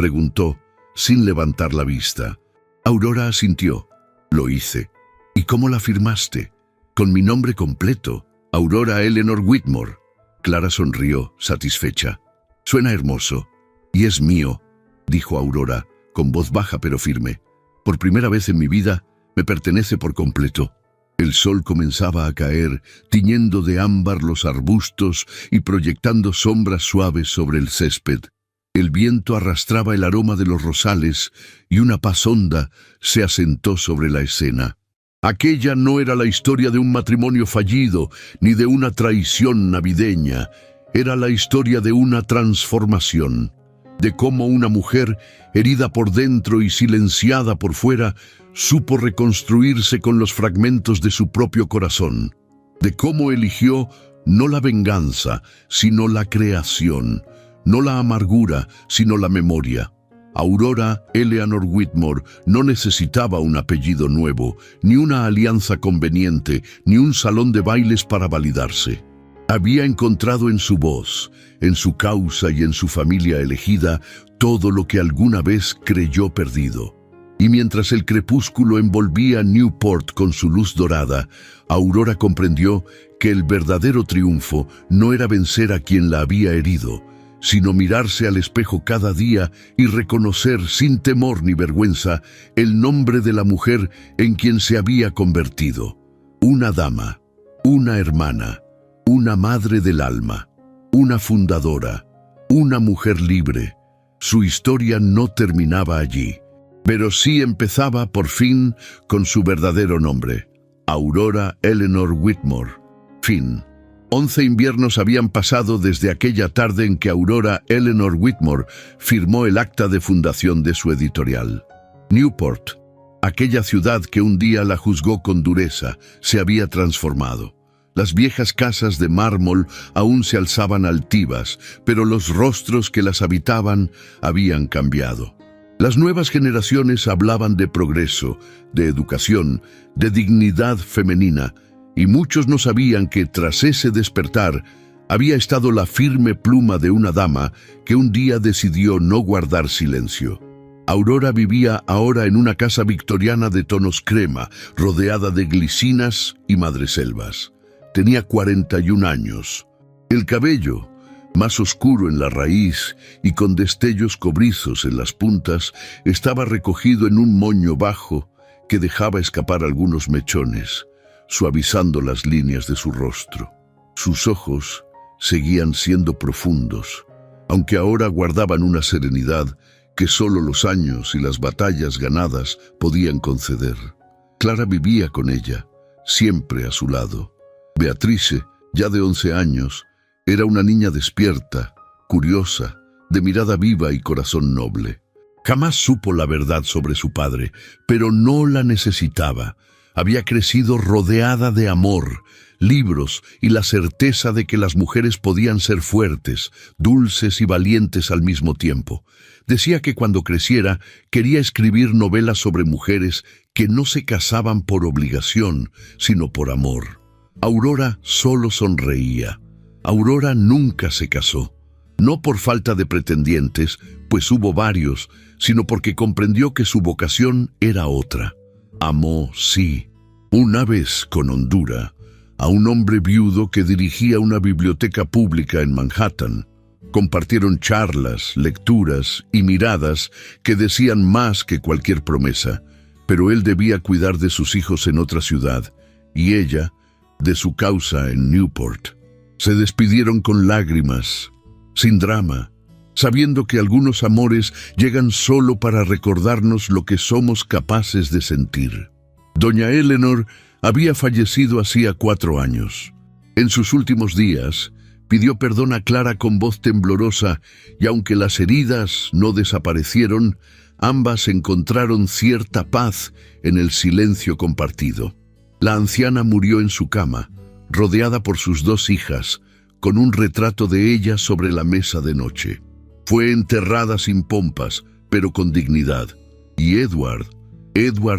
Preguntó, sin levantar la vista. Aurora asintió. Lo hice. ¿Y cómo la firmaste? Con mi nombre completo, Aurora Eleanor Whitmore. Clara sonrió, satisfecha. Suena hermoso. Y es mío, dijo Aurora, con voz baja pero firme. Por primera vez en mi vida, me pertenece por completo. El sol comenzaba a caer, tiñendo de ámbar los arbustos y proyectando sombras suaves sobre el césped. El viento arrastraba el aroma de los rosales y una paz honda se asentó sobre la escena. Aquella no era la historia de un matrimonio fallido ni de una traición navideña. Era la historia de una transformación, de cómo una mujer, herida por dentro y silenciada por fuera, supo reconstruirse con los fragmentos de su propio corazón, de cómo eligió no la venganza, sino la creación, no la amargura, sino la memoria. Aurora Eleanor Whitmore no necesitaba un apellido nuevo, ni una alianza conveniente, ni un salón de bailes para validarse. Había encontrado en su voz, en su causa y en su familia elegida todo lo que alguna vez creyó perdido. Y mientras el crepúsculo envolvía Newport con su luz dorada, Aurora comprendió que el verdadero triunfo no era vencer a quien la había herido, sino mirarse al espejo cada día y reconocer sin temor ni vergüenza el nombre de la mujer en quien se había convertido. Una dama, una hermana, una madre del alma, una fundadora, una mujer libre. Su historia no terminaba allí, pero sí empezaba por fin con su verdadero nombre, Aurora Eleanor Whitmore. Fin. 11 inviernos habían pasado desde aquella tarde en que Aurora Eleanor Whitmore firmó el acta de fundación de su editorial. Newport, aquella ciudad que un día la juzgó con dureza, se había transformado. Las viejas casas de mármol aún se alzaban altivas, pero los rostros que las habitaban habían cambiado. Las nuevas generaciones hablaban de progreso, de educación, de dignidad femenina, y muchos no sabían que tras ese despertar había estado la firme pluma de una dama que un día decidió no guardar silencio. Aurora vivía ahora en una casa victoriana de tonos crema, rodeada de glicinas y madreselvas. Tenía 41 años. El cabello, más oscuro en la raíz y con destellos cobrizos en las puntas, estaba recogido en un moño bajo que dejaba escapar algunos mechones, suavizando las líneas de su rostro. Sus ojos seguían siendo profundos, aunque ahora guardaban una serenidad que solo los años y las batallas ganadas podían conceder. Clara vivía con ella, siempre a su lado. Beatrice, ya de 11 años, era una niña despierta, curiosa, de mirada viva y corazón noble. Jamás supo la verdad sobre su padre, pero no la necesitaba. Había crecido rodeada de amor, libros y la certeza de que las mujeres podían ser fuertes, dulces y valientes al mismo tiempo. Decía que cuando creciera quería escribir novelas sobre mujeres que no se casaban por obligación, sino por amor. Aurora solo sonreía. Aurora nunca se casó, no por falta de pretendientes, pues hubo varios, sino porque comprendió que su vocación era otra. Amó, sí, una vez con hondura, a un hombre viudo que dirigía una biblioteca pública en Manhattan. Compartieron charlas, lecturas y miradas que decían más que cualquier promesa, pero él debía cuidar de sus hijos en otra ciudad, y ella, de su causa en Newport. Se despidieron con lágrimas, sin drama, sabiendo que algunos amores llegan solo para recordarnos lo que somos capaces de sentir. Doña Eleanor había fallecido hacía 4 años. En sus últimos días, pidió perdón a Clara con voz temblorosa, y aunque las heridas no desaparecieron, ambas encontraron cierta paz en el silencio compartido. La anciana murió en su cama, rodeada por sus 2 hijas, con un retrato de ella sobre la mesa de noche. Fue enterrada sin pompas, pero con dignidad. Y Edward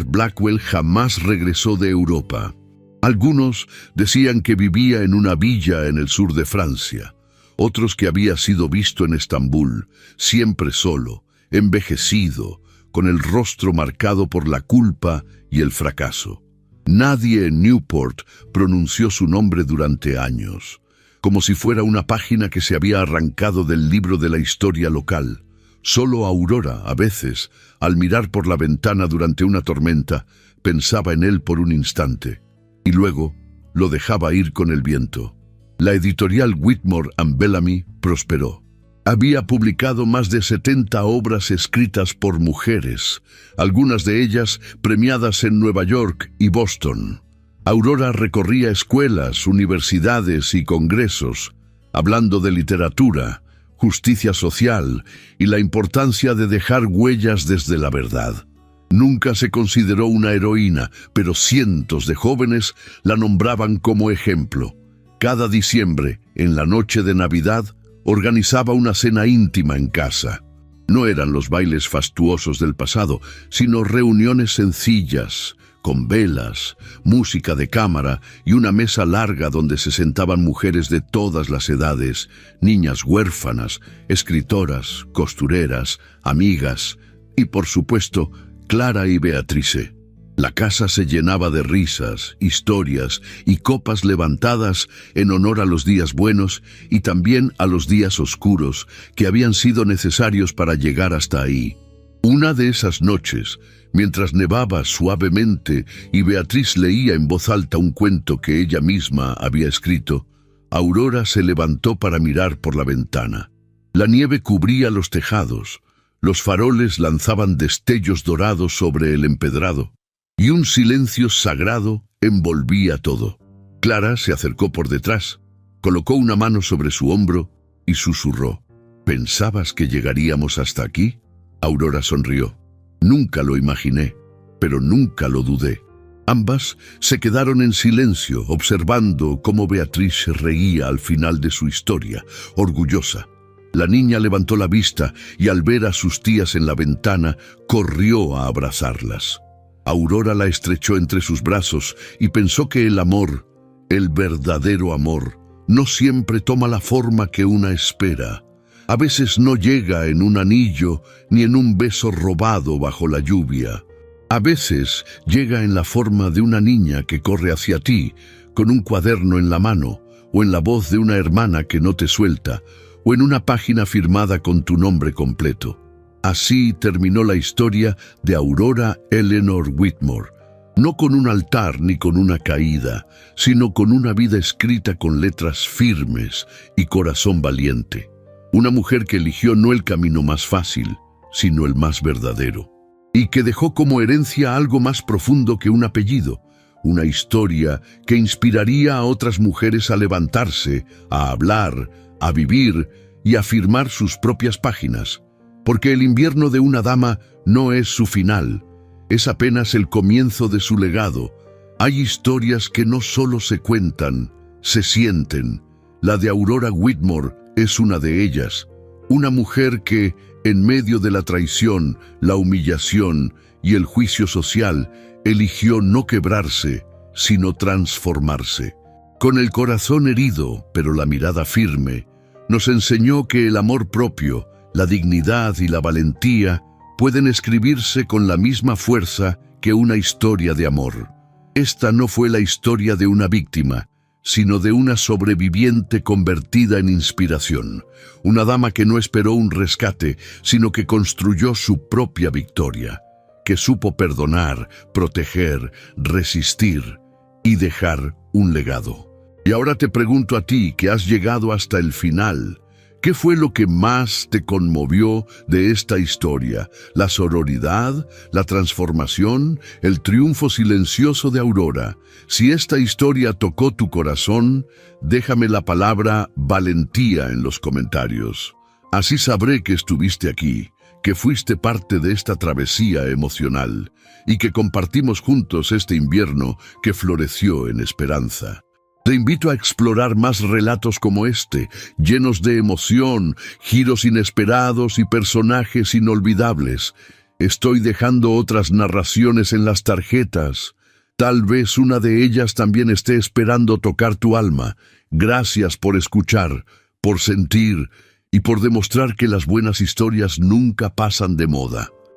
Blackwell jamás regresó de Europa. Algunos decían que vivía en una villa en el sur de Francia, otros que había sido visto en Estambul, siempre solo, envejecido, con el rostro marcado por la culpa y el fracaso. Nadie en Newport pronunció su nombre durante años, como si fuera una página que se había arrancado del libro de la historia local. Solo Aurora, a veces, al mirar por la ventana durante una tormenta, pensaba en él por un instante, y luego lo dejaba ir con el viento. La editorial Whitmore and Bellamy prosperó. Había publicado más de 70 obras escritas por mujeres, algunas de ellas premiadas en Nueva York y Boston. Aurora recorría escuelas, universidades y congresos, hablando de literatura, justicia social y la importancia de dejar huellas desde la verdad. Nunca se consideró una heroína, pero cientos de jóvenes la nombraban como ejemplo. Cada diciembre, en la noche de Navidad, organizaba una cena íntima en casa. No eran los bailes fastuosos del pasado, sino reuniones sencillas, con velas, música de cámara y una mesa larga donde se sentaban mujeres de todas las edades, niñas huérfanas, escritoras, costureras, amigas y, por supuesto, Clara y Beatrice. La casa se llenaba de risas, historias y copas levantadas en honor a los días buenos y también a los días oscuros que habían sido necesarios para llegar hasta ahí. Una de esas noches, mientras nevaba suavemente y Beatriz leía en voz alta un cuento que ella misma había escrito, Aurora se levantó para mirar por la ventana. La nieve cubría los tejados, los faroles lanzaban destellos dorados sobre el empedrado, y un silencio sagrado envolvía todo. Clara se acercó por detrás, colocó una mano sobre su hombro y susurró: ¿Pensabas que llegaríamos hasta aquí? Aurora sonrió. Nunca lo imaginé, pero nunca lo dudé. Ambas se quedaron en silencio, observando cómo Beatriz se reía al final de su historia, orgullosa. La niña levantó la vista y al ver a sus tías en la ventana, corrió a abrazarlas. Aurora la estrechó entre sus brazos y pensó que el amor, el verdadero amor, no siempre toma la forma que una espera. A veces no llega en un anillo ni en un beso robado bajo la lluvia. A veces llega en la forma de una niña que corre hacia ti, con un cuaderno en la mano, o en la voz de una hermana que no te suelta, o en una página firmada con tu nombre completo. Así terminó la historia de Aurora Eleanor Whitmore, no con un altar ni con una caída, sino con una vida escrita con letras firmes y corazón valiente. Una mujer que eligió no el camino más fácil, sino el más verdadero, y que dejó como herencia algo más profundo que un apellido, una historia que inspiraría a otras mujeres a levantarse, a hablar, a vivir y a firmar sus propias páginas. Porque el invierno de una dama no es su final, es apenas el comienzo de su legado. Hay historias que no solo se cuentan, se sienten. La de Aurora Whitmore es una de ellas, una mujer que, en medio de la traición, la humillación y el juicio social, eligió no quebrarse, sino transformarse. Con el corazón herido, pero la mirada firme, nos enseñó que el amor propio, la dignidad y la valentía pueden escribirse con la misma fuerza que una historia de amor. Esta no fue la historia de una víctima, sino de una sobreviviente convertida en inspiración, una dama que no esperó un rescate, sino que construyó su propia victoria, que supo perdonar, proteger, resistir y dejar un legado. Y ahora te pregunto a ti, que has llegado hasta el final, ¿qué fue lo que más te conmovió de esta historia? ¿La sororidad? ¿La transformación? ¿El triunfo silencioso de Aurora? Si esta historia tocó tu corazón, déjame la palabra valentía en los comentarios. Así sabré que estuviste aquí, que fuiste parte de esta travesía emocional y que compartimos juntos este invierno que floreció en esperanza. Te invito a explorar más relatos como este, llenos de emoción, giros inesperados y personajes inolvidables. Estoy dejando otras narraciones en las tarjetas. Tal vez una de ellas también esté esperando tocar tu alma. Gracias por escuchar, por sentir y por demostrar que las buenas historias nunca pasan de moda.